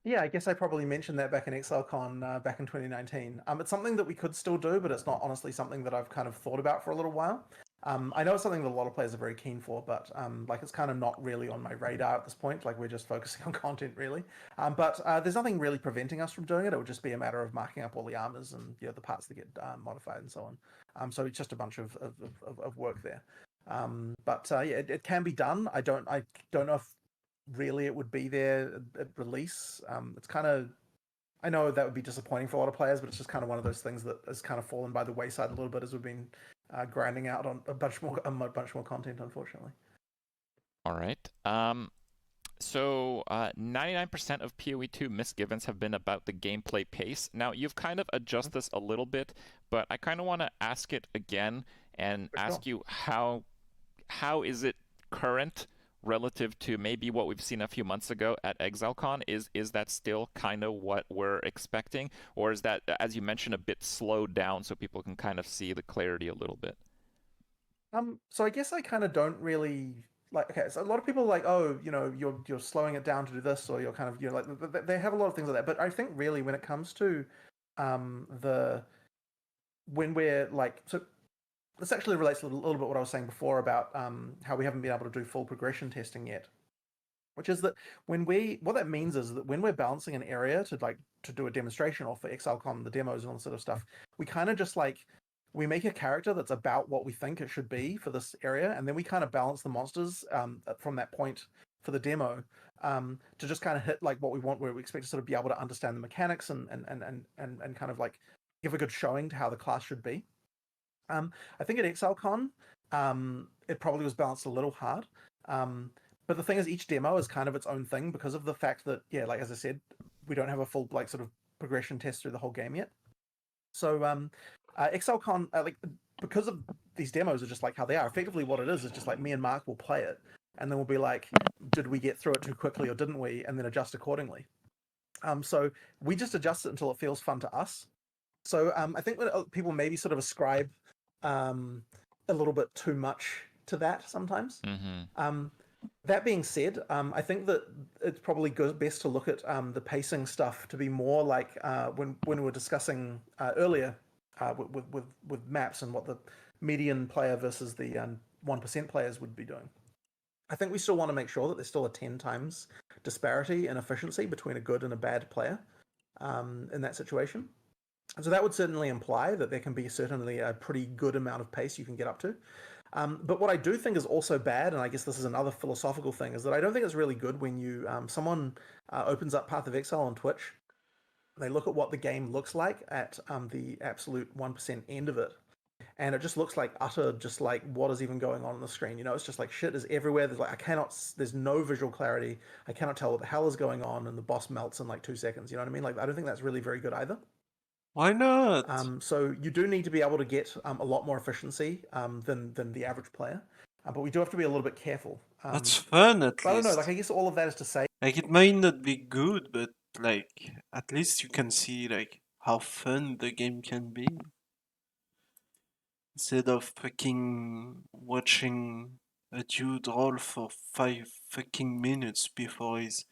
yeah, I guess I probably mentioned that back in ExileCon back in 2019. It's something that we could still do, but it's not honestly something that I've kind of thought about for a little while. I know it's something that a lot of players are very keen for, but like it's kind of not really on my radar at this point. Like we're just focusing on content really. But There's nothing really preventing us from doing it. It would just be a matter of marking up all the armors and the parts that get modified and so on. So it's just a bunch of work there. Yeah, it can be done. I don't know if really it would be there at release. It's kind of I know that would be disappointing for a lot of players, but it's just kind of one of those things that has kind of fallen by the wayside a little bit as we've been grinding out on a bunch more content, unfortunately. All right. So 99% of PoE2 misgivings have been about the gameplay pace. Now, you've kind of adjusted this a little bit, but I kind of want to ask it again and For sure. ask you how is it current relative to maybe what we've seen a few months ago at ExileCon? Is that still kind of what we're expecting, or is that, as you mentioned, a bit slowed down so people can kind of see the clarity a little bit? So I guess I kind of don't really like. Okay, so a lot of people are like, oh, you're slowing it down to do this, or you're kind of, like they have a lot of things like that. But I think really when it comes to the when we're like, so this actually relates a little bit what I was saying before about how we haven't been able to do full progression testing yet. Which is that what that means is that when we're balancing an area to do a demonstration or for ExileCon, the demos and all that sort of stuff, we kind of just like we make a character that's about what we think it should be for this area, and then we kind of balance the monsters from that point for the demo to just kind of hit like what we want, where we expect to sort of be able to understand the mechanics and kind of like give a good showing to how the class should be. I think at ExileCon, it probably was balanced a little hard. But the thing is, each demo is kind of its own thing because of the fact that, yeah, like as I said, we don't have a full like sort of progression test through the whole game yet. So ExileCon, like because of these demos are just like how they are. Effectively, what it is just like me and Mark will play it, and then we'll be like, did we get through it too quickly or didn't we, and then adjust accordingly. So we just adjust it until it feels fun to us. So I think that people maybe sort of ascribe a little bit too much to that sometimes. Mm-hmm. That being said, I think that it's probably best to look at the pacing stuff to be more like when we were discussing earlier with maps and what the median player versus the 1% players would be doing. I think we still want to make sure that there's still a 10 times disparity in efficiency between a good and a bad player in that situation. So that would certainly imply that there can be certainly a pretty good amount of pace you can get up to. But what I do think is also bad, and I guess this is another philosophical thing, is that I don't think it's really good when you someone opens up Path of Exile on Twitch, they look at what the game looks like at the absolute 1% end of it, and it just looks like utter, just like what is even going on the screen. It's just like shit is everywhere. There's no visual clarity. I cannot tell what the hell is going on, and the boss melts in like 2 seconds. You know what I mean? Like I don't think that's really very good either. Why not? So you do need to be able to get a lot more efficiency than the average player, but we do have to be a little bit careful. That's fun at But I don't know. least. Like I guess all of that is to say, Like it might not be good, but like at least you can see like how fun the game can be. Instead of fucking watching a dude roll for 5 fucking minutes before his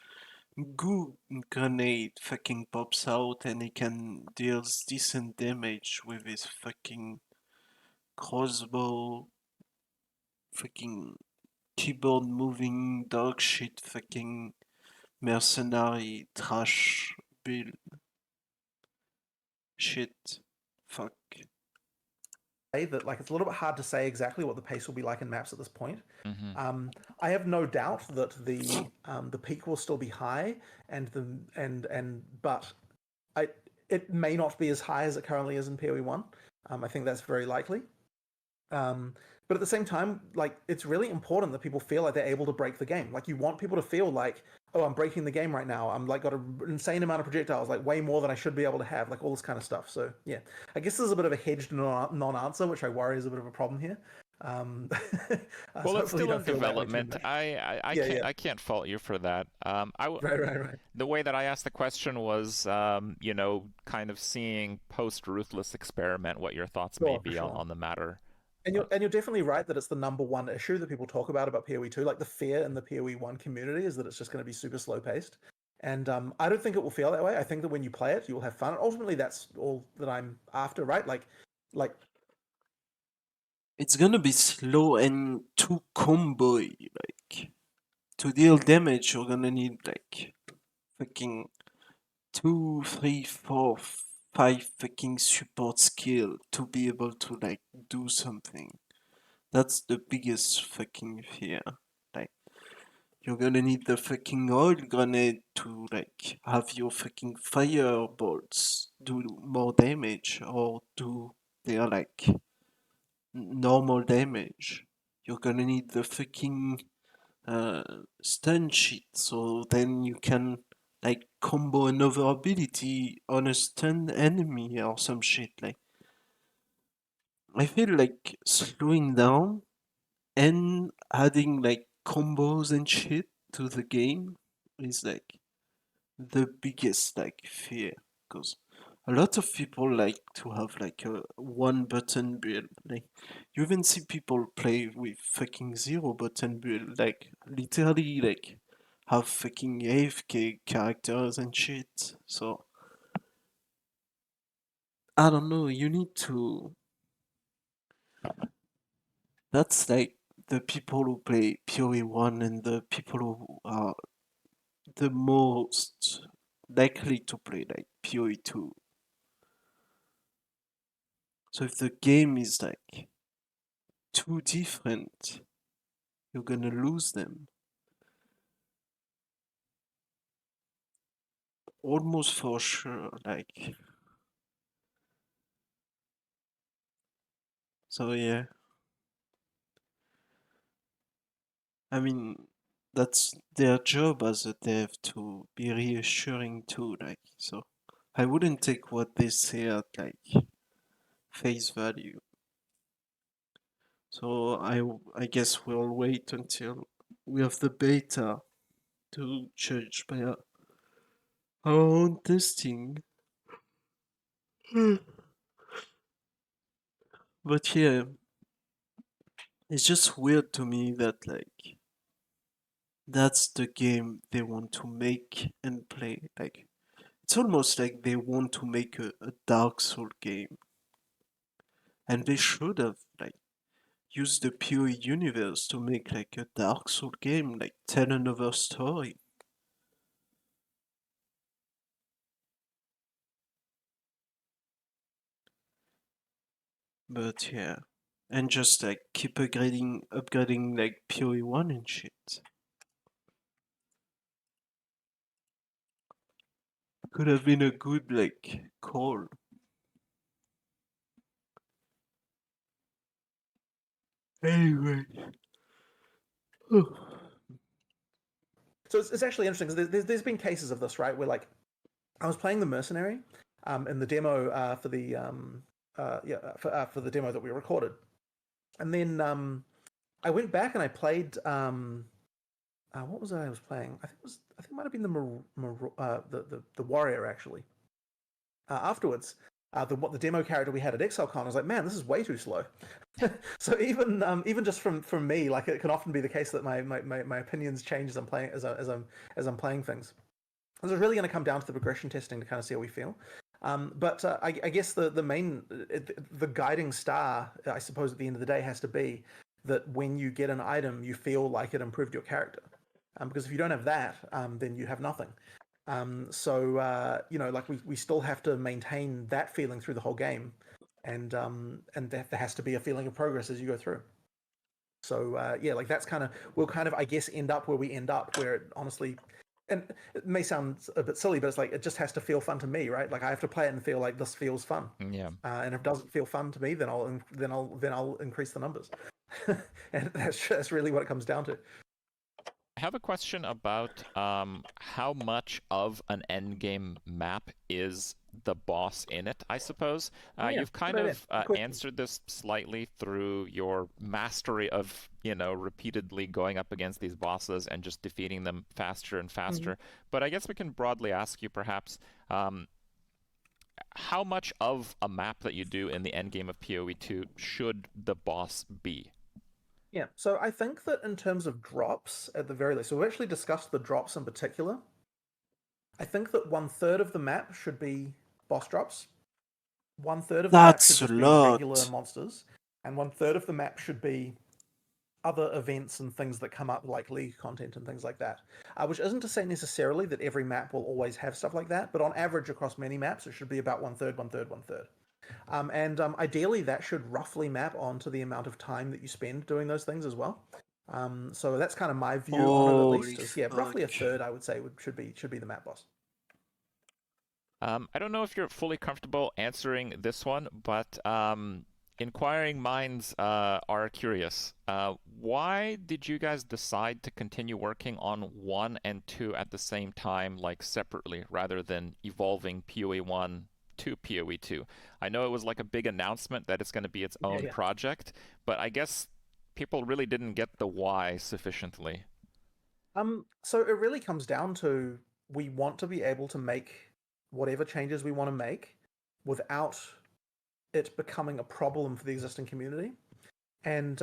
goo grenade fucking pops out and he can deals decent damage with his fucking crossbow, fucking keyboard moving dog shit, fucking mercenary trash build shit. Fuck. that like it's a little bit hard to say exactly what the pace will be like in maps at this point. Mm-hmm. I have no doubt that the peak will still be high, but it may not be as high as it currently is in POE 1. I think that's very likely. But at the same time, like it's really important that people feel like they're able to break the game. Like you want people to feel like, oh, I'm breaking the game right now. I'm like got an insane amount of projectiles, like way more than I should be able to have, like all this kind of stuff. So yeah, I guess there's a bit of a hedged non-answer, which I worry is a bit of a problem here. Well, it's still in development. Yeah. I can't fault you for that. Right. The way that I asked the question was, kind of seeing post Ruthless Experiment what your thoughts may be on the matter. And you're definitely right that it's the number one issue that people talk about POE 2. Like the fear in the POE 1 community is that it's just going to be super slow paced. And I don't think it will feel that way. I think that when you play it, you will have fun. And ultimately, that's all that I'm after, right? Like it's gonna be slow and too combo-y. Like to deal damage, you're gonna need like fucking 2, 3, 4, 5 fucking support skill to be able to like do something. That's the biggest fucking fear. Like you're gonna need the fucking oil grenade to like have your fucking firebolts do more damage or do their like normal damage. You're gonna need the fucking stun shit so then you can like combo another ability on a stunned enemy or some shit. Like I feel like slowing down and adding like combos and shit to the game is like the biggest like fear, because a lot of people like to have like a one button build. Like you even see people play with fucking zero button build, like literally like have fucking AFK characters and shit. So I don't know, you need to. That's like the people who play POE 1 and the people who are the most likely to play like POE 2. So if the game is like too different, you're gonna lose them. Almost for sure, like. So yeah. I mean, that's their job as a dev to be reassuring too, like, so I wouldn't take what they say at like face value. So I guess we'll wait until we have the beta to judge by our own testing. But yeah, it's just weird to me that like that's the game they want to make and play. Like it's almost like they want to make a Dark Soul game. And they should have like used the PoE universe to make like a Dark Soul game, like tell another story. But yeah. And just like keep upgrading like PoE 1 and shit. Could have been a good like call. Anyway. So it's actually interesting because there's been cases of this, right? Where like I was playing the mercenary in the demo for the for the demo that we recorded, and then I went back and I played what was it I was playing? I think it might have been the warrior actually. Afterwards, the demo character we had at ExileCon, I was like, man, this is way too slow. So even just from me, like it can often be the case that my opinions change as I'm playing as I'm playing things. This is really going to come down to the progression testing to kind of see how we feel. But I guess the main the guiding star, I suppose, at the end of the day, has to be that when you get an item, you feel like it improved your character. Because if you don't have that, then you have nothing. You know, like we still have to maintain that feeling through the whole game, and there has to be a feeling of progress as you go through. So yeah, like that's kind of we'll kind of I guess end up where we end up, where it honestly, and it may sound a bit silly, but it's like it just has to feel fun to me, right? Like I have to play it and feel like this feels fun. Yeah. And if it doesn't feel fun to me, then I'll increase the numbers, and that's really what it comes down to. I have a question about how much of an endgame map is the boss in it, I suppose. Oh yeah, You've kind of answered this slightly through your mastery of, you know, repeatedly going up against these bosses and just defeating them faster and faster. But I guess we can broadly ask you perhaps how much of a map that you do in the endgame of PoE 2 should the boss be? Yeah, so I think that in terms of drops, at the very least, so we've actually discussed the drops in particular. I think that 1/3 of the map should be boss drops. 1/3 of the map should That's a just be regular lot. monsters, and 1/3 of the map should be other events and things that come up, like league content and things like that. Which isn't to say necessarily that every map will always have stuff like that, but on average across many maps, it should be about 1/3, 1/3, 1/3. Ideally, that should roughly map onto the amount of time that you spend doing those things as well. So that's kind of my view on it, at least. Holy Is, yeah, roughly a fuck. third, I would say, should be the map boss. I don't know if you're fully comfortable answering this one, but inquiring minds are curious. Why did you guys decide to continue working on 1 and 2 at the same time, like separately, rather than evolving PoE 1 to PoE 2? I know it was like a big announcement that it's going to be its own project, but I guess people really didn't get the why sufficiently. So it really comes down to we want to be able to make whatever changes we want to make without it becoming a problem for the existing community. And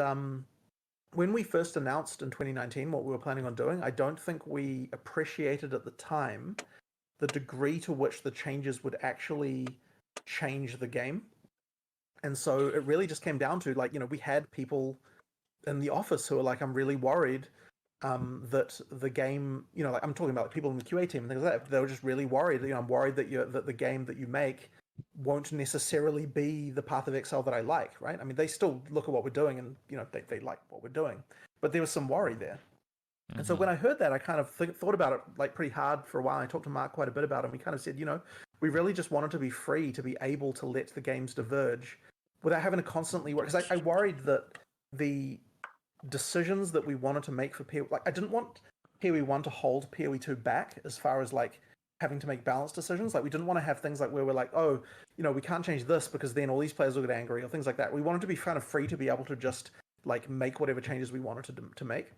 when we first announced in 2019 what we were planning on doing, I don't think we appreciated at the time the degree to which the changes would actually change the game. And so it really just came down to, like, we had people in the office who were like, I'm really worried that the game, like, I'm talking about like people in the QA team and things like that. They were just really worried. I'm worried that the game that you make won't necessarily be the path of Excel that I like, right? I mean, they still look at what we're doing and they like what we're doing, but there was some worry there. And so when I heard that, I kind of thought about it like pretty hard for a while. I talked to Mark quite a bit about it. And we kind of said, we really just wanted to be free to be able to let the games diverge without having to constantly work. Because I worried that the decisions that we wanted to make for PoE, like I didn't want PoE 1 to hold PoE 2 back as far as like having to make balanced decisions. Like we didn't want to have things like where we're like, oh, we can't change this because then all these players will get angry or things like that. We wanted to be kind of free to be able to just like make whatever changes we wanted to make.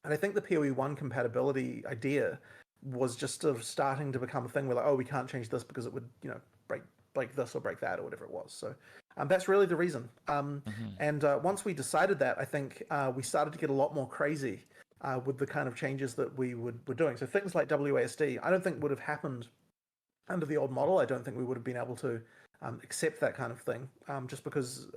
And I think the PoE 1 compatibility idea was just sort of starting to become a thing where like, oh, we can't change this because it would, break this or break that or whatever it was. So that's really the reason. And once we decided that, I think we started to get a lot more crazy with the kind of changes that we were doing. So things like WASD, I don't think would have happened under the old model. I don't think we would have been able to accept that kind of thing, just because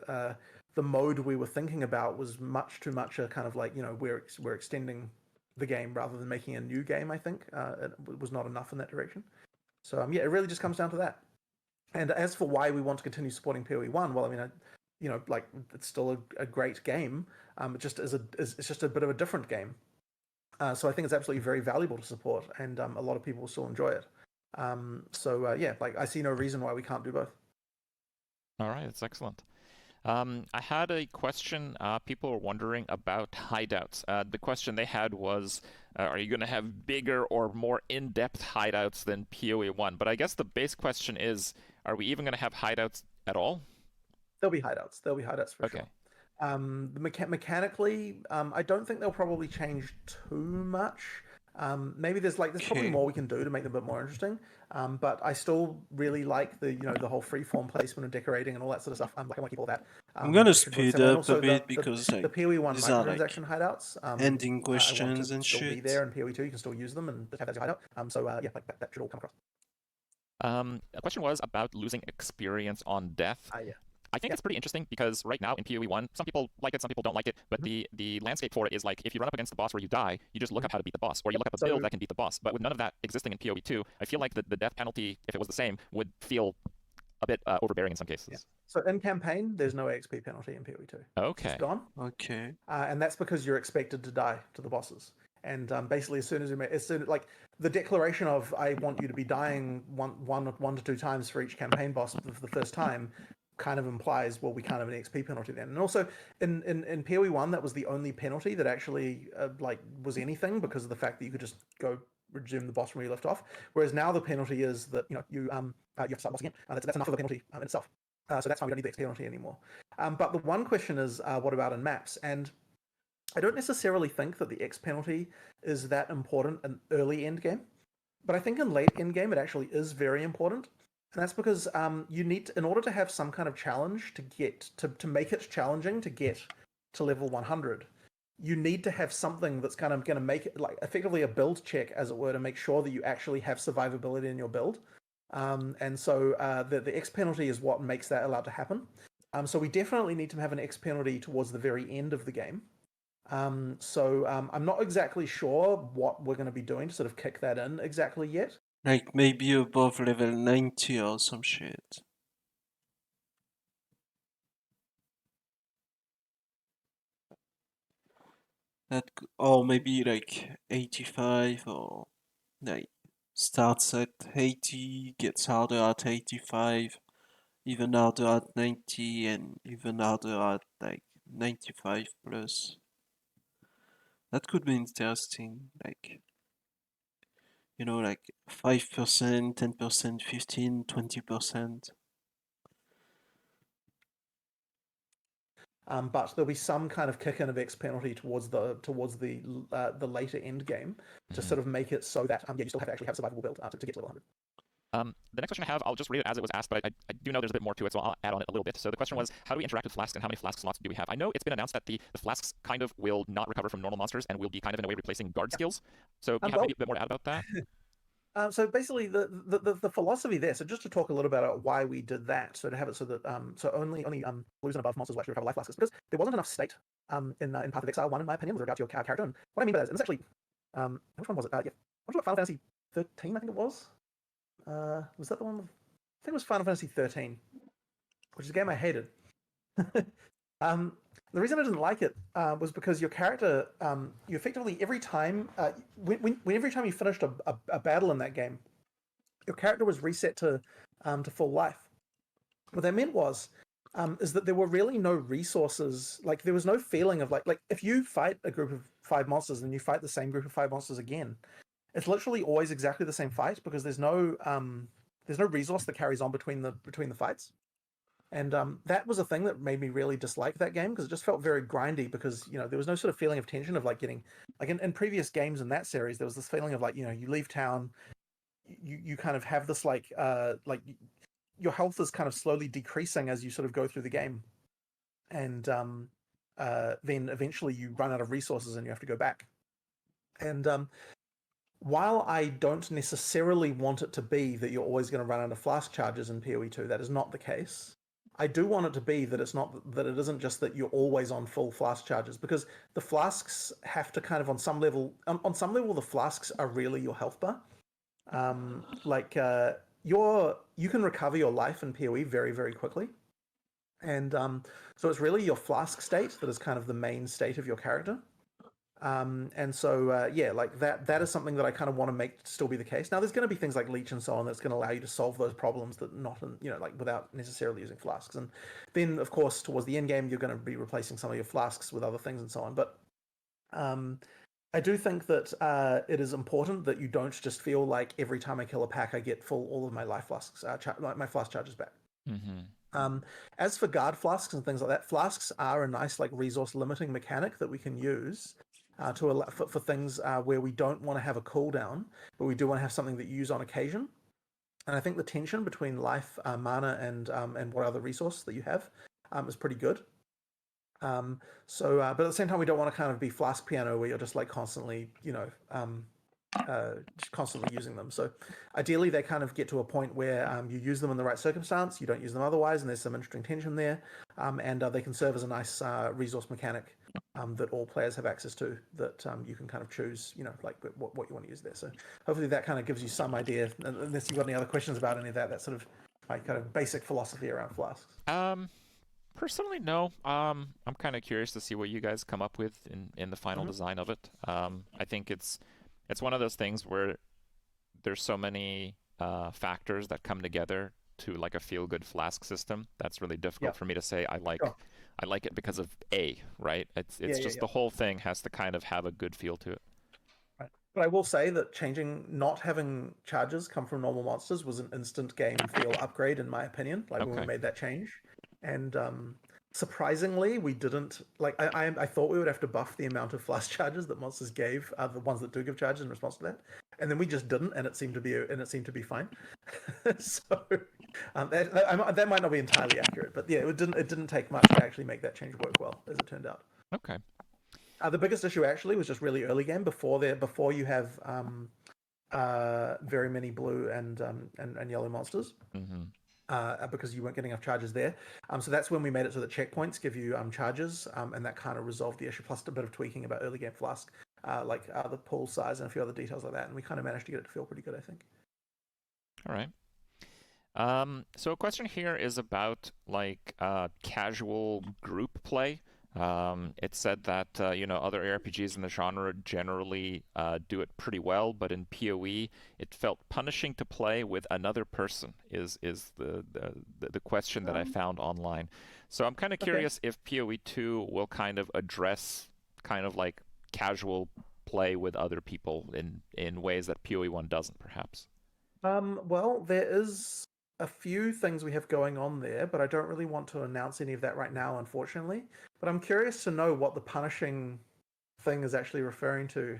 the mode we were thinking about was much too much a kind of like, we're extending the game rather than making a new game. I think it was not enough in that direction. So it really just comes down to that. And as for why we want to continue supporting PoE 1, well, I mean, like it's still a great game. It just it's just a bit of a different game. So I think it's absolutely very valuable to support, and a lot of people will still enjoy it. Like I see no reason why we can't do both. All right, that's excellent. I had a question. People were wondering about hideouts. The question they had was, are you going to have bigger or more in-depth hideouts than PoE 1? But I guess the base question is, are we even going to have hideouts at all? There'll be hideouts. There'll be hideouts for sure. Mechanically, I don't think they'll probably change too much. Maybe there's probably more we can do to make them a bit more interesting. But I still really like the the whole freeform placement and decorating and all that sort of stuff. I want to keep all that. I'm gonna speed up a bit because the PoE 1 these are like microtransaction hideouts. ending I want questions to and still be shit. there, and PoE 2 you can still use them and have that as a hideout. That should all come across. A question was about losing experience on death. I think it's pretty interesting because right now in PoE 1, some people like it, some people don't like it, but the landscape for it is like if you run up against the boss where you die, you just look up how to beat the boss, or you look up a build that can beat the boss. But with none of that existing in PoE 2, I feel like the death penalty, if it was the same, would feel a bit overbearing in some cases. Yeah. So in campaign, there's no XP penalty in PoE 2. Okay. It's gone. Okay. And that's because you're expected to die to the bosses. And basically, as soon like the declaration of I want you to be dying one to two times for each campaign boss for the first time, kind of implies, well, we can't have an XP penalty then. And also in PoE 1, that was the only penalty that actually was anything, because of the fact that you could just go resume the boss from where you left off. Whereas now the penalty is that you have to start boss again. That's enough of a penalty in itself. So that's why we don't need the XP penalty anymore. But the one question is, what about in maps? And I don't necessarily think that the X penalty is that important in early end game, but I think in late end game it actually is very important. And that's because you need in order to have some kind of challenge to make it challenging to get to level 100, you need to have something that's kind of going to make it like effectively a build check, as it were, to make sure that you actually have survivability in your build. And so the X penalty is what makes that allowed to happen. So we definitely need to have an X penalty towards the very end of the game. I'm not exactly sure what we're going to be doing to sort of kick that in exactly yet. Like maybe above level 90 or some shit. Or maybe like 85, or like starts at 80, gets harder at 85, even harder at 90, and even harder at like 95 plus. That could be interesting, like, like 5%, 10%, 15, 20%. but there'll be some kind of kick in of X penalty towards the later end game to sort of make it so that you still have to actually have a survivable build to get to level 100. The next question I have, I'll just read it as it was asked, but I do know there's a bit more to it, so I'll add on it a little bit. So the question was, how do we interact with flasks, and how many flask slots do we have? I know it's been announced that the flasks kind of will not recover from normal monsters and will be kind of in a way replacing guard skills. So do you have maybe a bit more to add about that? So basically, the philosophy there. So just to talk a little about why we did that. So to have it so that only blues and above monsters will actually recover life flasks, because there wasn't enough state in Path of Exile 1, in my opinion, with regard to your character. And what I mean by that is, and it's actually which one was it? Yeah, what about Final Fantasy 13? I think it was. Was that the one? I think it was Final Fantasy 13, which is a game I hated. The reason I didn't like it was because your character, you effectively every time every time you finished a battle in that game, your character was reset to full life. What that meant was is that there were really no resources. Like there was no feeling of like if you fight a group of 5 monsters and you fight the same group of 5 monsters again, it's literally always exactly the same fight because there's no resource that carries on between the fights. And that was a thing that made me really dislike that game because it just felt very grindy because, there was no sort of feeling of tension of like getting, like in previous games in that series, there was this feeling of like, you leave town, you kind of have this like your health is kind of slowly decreasing as you sort of go through the game. And then eventually you run out of resources and you have to go back. And while I don't necessarily want it to be that you're always going to run out of flask charges in PoE 2, that is not the case. I do want it to be that it isn't just that you're always on full flask charges, because the flasks have to kind of on some level the flasks are really your health bar. You can recover your life in PoE very, very quickly. And so it's really your flask state that is kind of the main state of your character. And so like that is something that I kind of want to make still be the case. Now there's going to be things like leech and so on that's going to allow you to solve those problems that not like without necessarily using flasks. And then of course towards the end game you're going to be replacing some of your flasks with other things and so on. But I do think that it is important that you don't just feel like every time I kill a pack I get all of my life flasks, my flask charges back. As for guard flasks and things like that, flasks are a nice like resource limiting mechanic that we can use to allow for things where we don't want to have a cooldown, but we do want to have something that you use on occasion. And I think the tension between life, mana, and what other resource that you have is pretty good. But at the same time, we don't want to kind of be flask piano where you're just like constantly, just constantly using them. So ideally, they kind of get to a point where you use them in the right circumstance, you don't use them otherwise, and there's some interesting tension there. And they can serve as a nice resource mechanic that all players have access to, that you can kind of choose, like what you want to use there. So hopefully that kind of gives you some idea, unless you've got any other questions about any of that sort of like kind of basic philosophy around flasks. Personally, no. I'm kind of curious to see what you guys come up with in the final design of it. I think it's one of those things where there's so many factors that come together to like a feel-good flask system. That's really difficult for me to say I like it because of A, right? It's just the whole thing has to kind of have a good feel to it. Right. But I will say that not having charges come from normal monsters was an instant game feel upgrade in my opinion, when we made that change. And surprisingly, we didn't I thought we would have to buff the amount of flask charges that monsters gave, the ones that do give charges in response to that, and then we just didn't, and it seemed to be fine. So that might not be entirely accurate, but yeah, it didn't take much to actually make that change work well, as it turned out. Okay. The biggest issue actually was just really early game before you have very many blue and yellow monsters. Because you weren't getting enough charges there. So that's when we made it so that checkpoints give you charges, and that kind of resolved the issue, plus a bit of tweaking about early game flask, like the pool size and a few other details like that, and we kind of managed to get it to feel pretty good, I think. All right. So a question here is about casual group play. It said that other ARPGs in the genre generally do it pretty well, but in PoE it felt punishing to play with another person. Is the question that I found online. So I'm kind of curious if PoE 2 will kind of address kind of like casual play with other people in ways that PoE 1 doesn't, perhaps. Well, there is a few things we have going on there, but I don't really want to announce any of that right now, unfortunately. But I'm curious to know what the punishing thing is actually referring to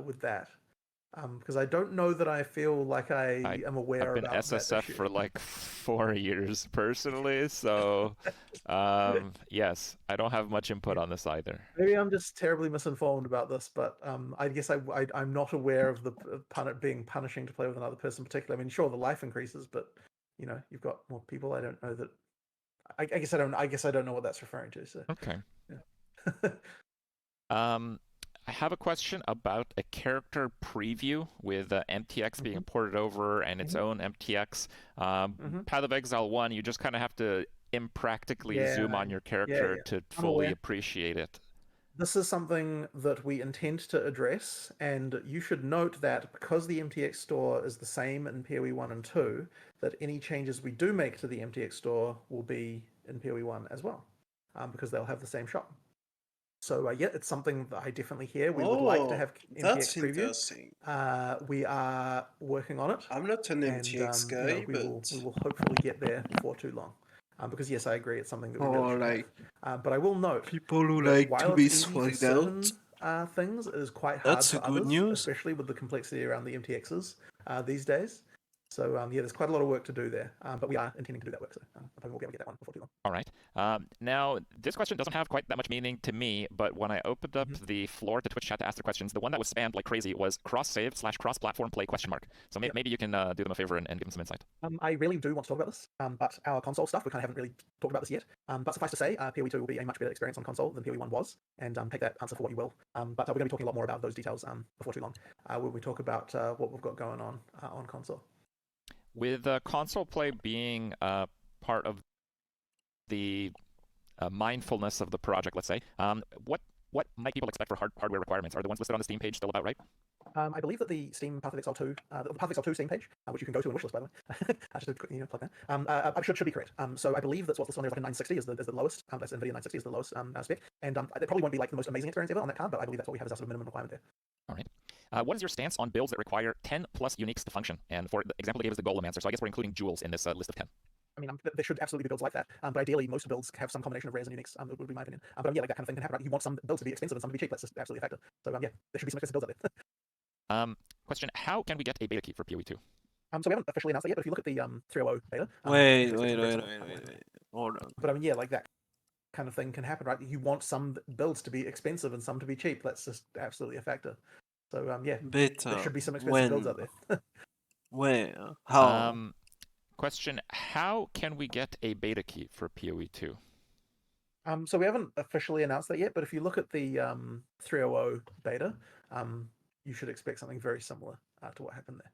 with that. Because I don't know that I feel like I am I've aware been about that SSF issue. for like 4 years personally, so yes, I don't have much input Yeah. on this either. Maybe I'm just terribly misinformed about this, but I guess I'm not aware of the being punishing to play with another person particularly. I mean, sure, the life increases, but you've got more people. I don't know that. I guess I don't. I guess I don't know what that's referring to. So Okay. yeah. I have a question about a character preview with MTX being ported over and its own MTX. Path of Exile 1, you just kind of have to impractically zoom Yeah, on your yeah, character yeah. to I'm fully aware. appreciate it. This is something that we intend to address, and you should note that because the MTX store is the same in PoE 1 and 2, that any changes we do make to the MTX store will be in PoE 1 as well, because they'll have the same shop. So yeah, it's something that I definitely hear. We would like to Oh, have that's MTX preview. interesting. We are working on it, I'm not an and MTX guy, we but will hopefully get there before too long. Because yes, I agree, it's something that we really for should like have. But I will note people who that like to while be it's easy for swagged out, certain things, it is quite hard that's a for good others, news. especially with the complexity around the MTXs these days. So yeah, there's quite a lot of work to do there, but we are intending to do that work. So I think we'll be able to get that one before too long. All right. Now, this question doesn't have quite that much meaning to me, but when I opened up the floor to Twitch chat to ask the questions, the one that was spammed like crazy was cross-save/cross-platform play question mark. So maybe you can do them a favor and give them some insight. I really do want to talk about this, but our console stuff, we kind of haven't really talked about this yet. But suffice to say, PoE 2 will be a much better experience on console than PoE 1 was, and take that answer for what you will. But we're going to be talking a lot more about those details before too long when we talk about what we've got going on console. With console play being part of the mindfulness of the project, let's say, what might people expect for hardware requirements? Are the ones listed on the Steam page still about right? I believe that the Steam Path of Exile 2, the Path of Exile 2 Steam page, which you can go to in wishlist, by the way, just to plug that, should be correct. So I believe that's what's listed on there, like a 960 is the lowest. That's NVIDIA 960 is the lowest spec, and it probably won't be like the most amazing experience ever on that card, but I believe that's what we have as our sort of minimum requirement there. All right. What is your stance on builds that require 10 plus uniques to function? And for the example they gave us the Golemancers, so I guess we're including jewels in this list of 10. I mean, there should absolutely be builds like that, but ideally most builds have some combination of rares and uniques. That would be my opinion. But yeah, like that kind of thing can happen. Right? You want some builds to be expensive and some to be cheap. That's just absolutely a factor. So yeah, there should be some expensive builds out there. Question: how can we get a beta key for PoE 2? So we haven't officially announced that yet, but if you look at the 3.0 beta, Wait. Hold on. But I mean, yeah, like that kind of thing can happen, right? You want some builds to be expensive and some to be cheap. That's just absolutely a factor. So yeah, Beta. there should be some expensive builds out there. Where? How? Question: how can we get a beta key for PoE 2? So we haven't officially announced that yet, but if you look at the 3.0 beta, you should expect something very similar to what happened there.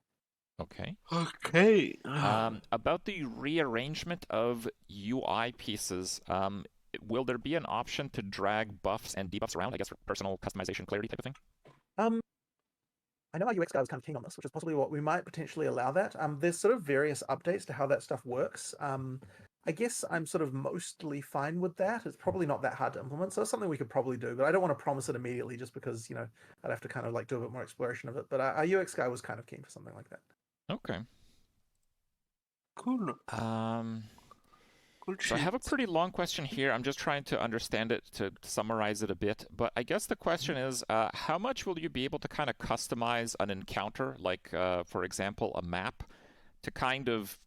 Okay. Okay. About the rearrangement of UI pieces, will there be an option to drag buffs and debuffs around, I guess for personal customization clarity type of thing? I know our UX guy was kind of keen on this, which is possibly what we might potentially allow that. There's sort of various updates to how that stuff works. I guess I'm sort of mostly fine with that. It's probably not that hard to implement, so it's something we could probably do, but I don't want to promise it immediately just because, I'd have to kind of like do a bit more exploration of it. But our UX guy was kind of keen for something like that. Okay. Cool. So I have a pretty long question here. I'm just trying to understand it, to summarize it a bit. But I guess the question is, how much will you be able to kind of customize an encounter, like, for example, a map, to kind of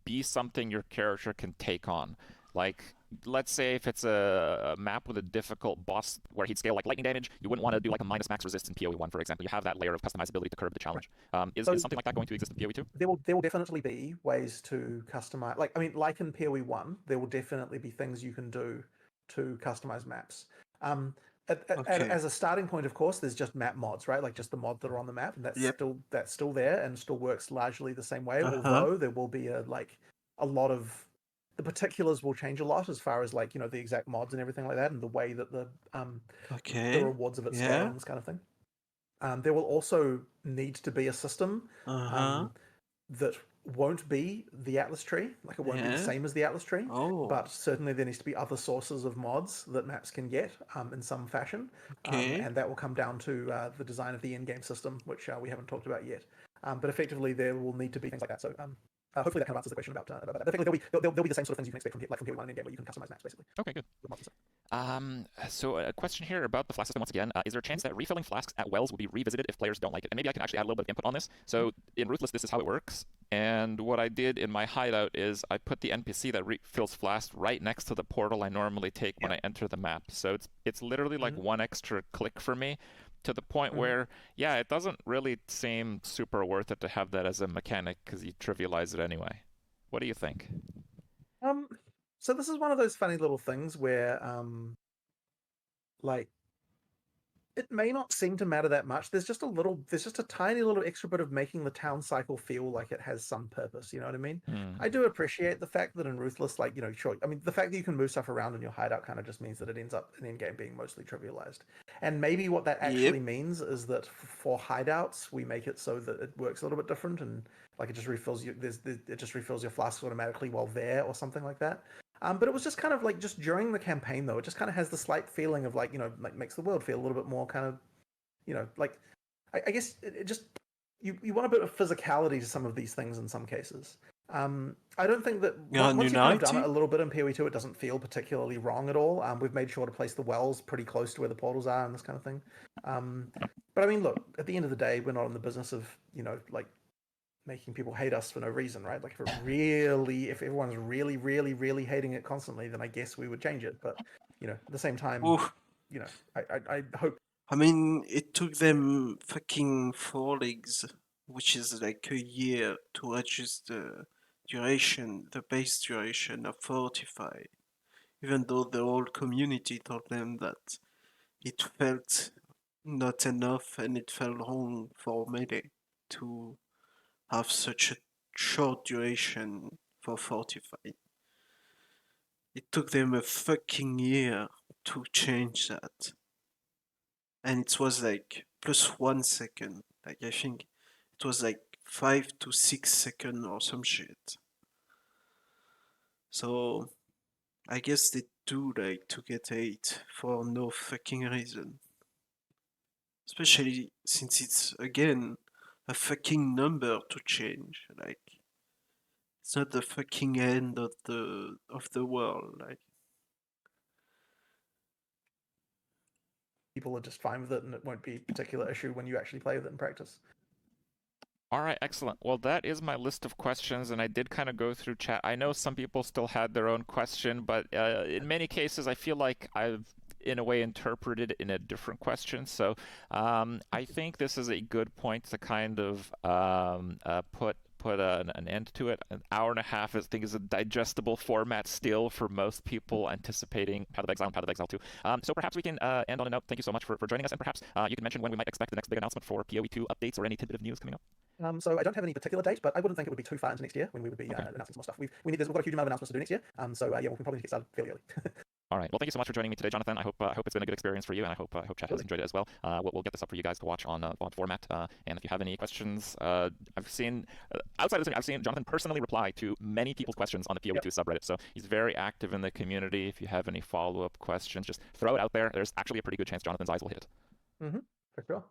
be something your character can take on? Like, let's say if it's a map with a difficult boss where he'd scale like lightning damage, you wouldn't want to do like a minus max resist in PoE 1, for example. You have that layer of customizability to curb the challenge. Is something like that going to exist in PoE 2? There will definitely be ways to customize. Like in PoE 1, there will definitely be things you can do to customize maps. As a starting point, of course, there's just map mods, right? Like just the mods that are on the map, and that's still there and still works largely the same way. Although there will be a lot of the particulars will change a lot as far as like the exact mods and everything like that, and the way that the rewards of it scale and this kind of thing. There will also need to be a system that won't be the Atlas tree, like it won't be the same as the Atlas tree, but certainly there needs to be other sources of mods that maps can get in some fashion, and that will come down to the design of the in-game system, which we haven't talked about yet. But effectively, there will need to be things like that. So hopefully that kind of answers the question about that. Effectively, there'll be the same sort of things you can expect from POE 1 in game, where you can customize maps basically. Okay, good. With mods and stuff. So a question here about the flask system once again. Is there a chance that refilling flasks at wells will be revisited if players don't like it? And maybe I can actually add a little bit of input on this. So in Ruthless, this is how it works. And what I did in my hideout is I put the NPC that refills flasks right next to the portal I normally take when I enter the map. So it's literally like one extra click for me, to the point where, yeah, it doesn't really seem super worth it to have that as a mechanic because you trivialize it anyway. What do you think? So this is one of those funny little things where, like, it may not seem to matter that much. There's just a tiny little extra bit of making the town cycle feel like it has some purpose. You know what I mean? I do appreciate the fact that in Ruthless, like, sure. I mean, the fact that you can move stuff around in your hideout kind of just means that it ends up in endgame being mostly trivialized. And maybe what that actually means is that for hideouts, we make it so that it works a little bit different, and like it just refills your flasks automatically while there or something like that. But it was just kind of like just during the campaign though, it just kind of has the slight feeling of like, like makes the world feel a little bit more kind of, like I guess it just you want a bit of physicality to some of these things in some cases. I don't think that once you've kind of done it a little bit in PoE 2, it doesn't feel particularly wrong at all. We've made sure to place the wells pretty close to where the portals are and this kind of thing. But I mean, look, at the end of the day, we're not in the business of, like making people hate us for no reason, right? Like if everyone's really, really, really hating it constantly, then I guess we would change it. But at the same time, I hope. I mean, it took them fucking 4 leagues, which is like a year, to adjust the duration, the base duration of Fortify, even though the whole community told them that it felt not enough and it felt wrong for Melee to have such a short duration for Fortify. It took them a fucking year to change that. And it was like plus 1 second. Like I think it was like 5 to 6 seconds or some shit. So I guess they do like to get hate for no fucking reason. Especially since it's again a fucking number to change. Like it's not the fucking end of the world. Like People are just fine with it, and it won't be a particular issue when you actually play with it in practice. All right, excellent. Well, that is my list of questions, and I did kind of go through chat. I know some people still had their own question, but in many cases, I feel like I've in a way interpreted in a different question. So I think this is a good point to kind of put an end to it. An hour and a half, I think, is a digestible format still for most people anticipating Path of Exile and Path of Exile 2. So perhaps we can end on a note. Thank you so much for joining us, and perhaps you can mention when we might expect the next big announcement for PoE 2 updates or any tidbit of news coming up. So I don't have any particular date, but I wouldn't think it would be too far into next year when we would be announcing some more stuff. We've got a huge amount of announcements to do next year. Yeah, we can probably get started fairly early. All right. Well, thank you so much for joining me today, Jonathan. I hope it's been a good experience for you, and I hope chat has enjoyed it as well. We'll get this up for you guys to watch on format. And if you have any questions, I've seen outside of this, I've seen Jonathan personally reply to many people's questions on the PoE2 subreddit. So he's very active in the community. If you have any follow-up questions, just throw it out there. There's actually a pretty good chance Jonathan's eyes will hit. For sure.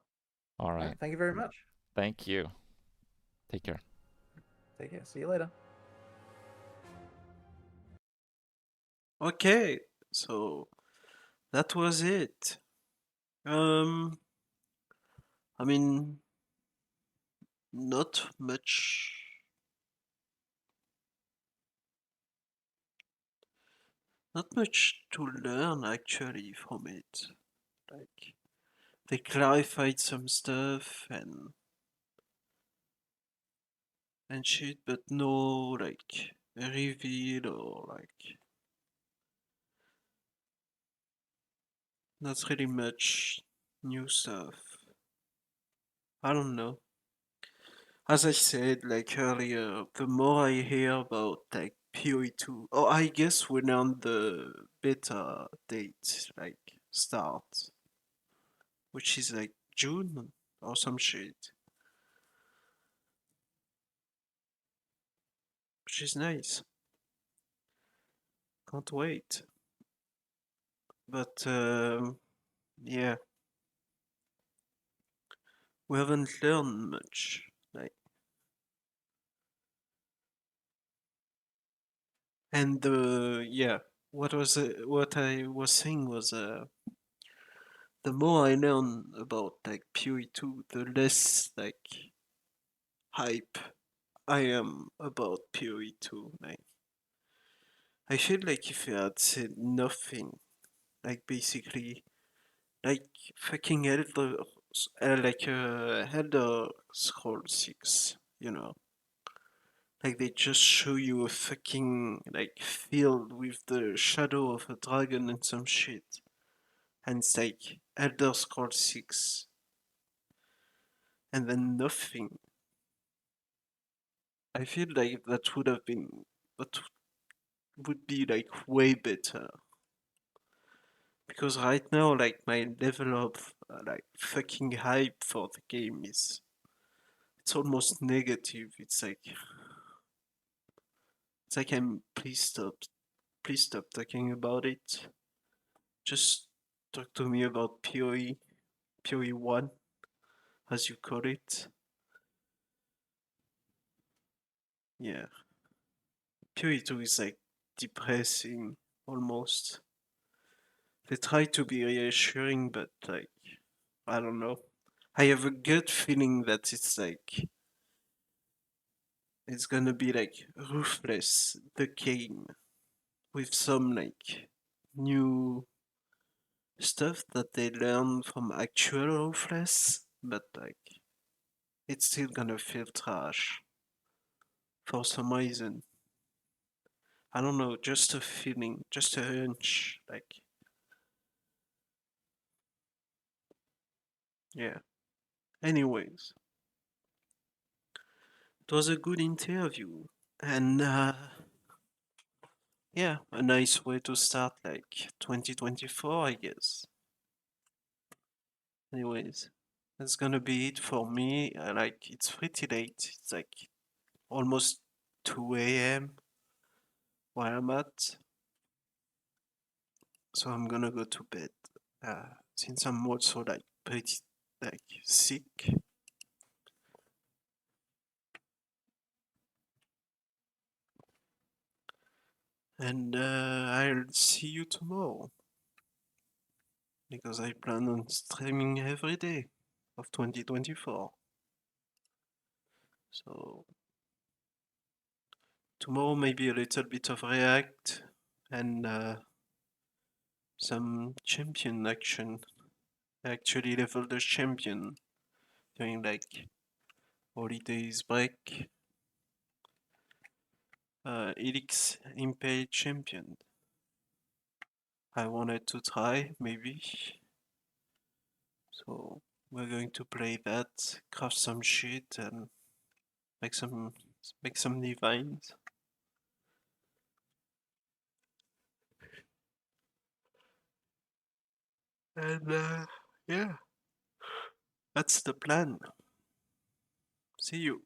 All right. Thank you very much. Thank you. Take care. Take care. See you later. okay, so that was it. I mean, not much. Not much to learn actually from it. Like, they clarified some stuff and shit, but no like reveal or like not really much new stuff. I don't know. As I said like earlier, the more I hear about like PoE2, oh I guess we're on the beta date, like start, which is like June or some shit. Which is nice. Can't wait. But yeah, we haven't learned much. Like And yeah, what I was saying was the more I learn about like PoE2, the less like hype I am about PoE2. Like I feel like if I had said nothing, like basically like fucking Elder Scroll 6, you know. Like they just show you a fucking like field with the shadow of a dragon and some shit. And it's like Elder Scrolls 6. And then nothing. I feel like that would be like way better. Because right now, like my level of like fucking hype for the game it's almost negative. It's like please stop talking about it. Just talk to me about POE 1, as you call it. Yeah, POE 2 is like depressing almost. They try to be reassuring, but like I don't know. I have a good feeling that it's gonna be like ruthless the game with some like new stuff that they learn from actual ruthless, but like it's still gonna feel trash for some reason. I don't know, just a feeling, just a hunch. Like, yeah. Anyways, it was a good interview, and yeah, a nice way to start like 2024, I guess. Anyways, that's gonna be it for me. Like, it's pretty late. It's like almost 2 a.m. where I'm at, so I'm gonna go to bed. Since I'm also like pretty like sick. And I'll see you tomorrow because I plan on streaming every day of 2024. So tomorrow maybe a little bit of React and some champion action. I actually leveled the champion during like holidays break. Elix Impale champion. I wanted to try maybe. So we're going to play that, craft some shit and make some make some divines. And yeah, that's the plan. See you.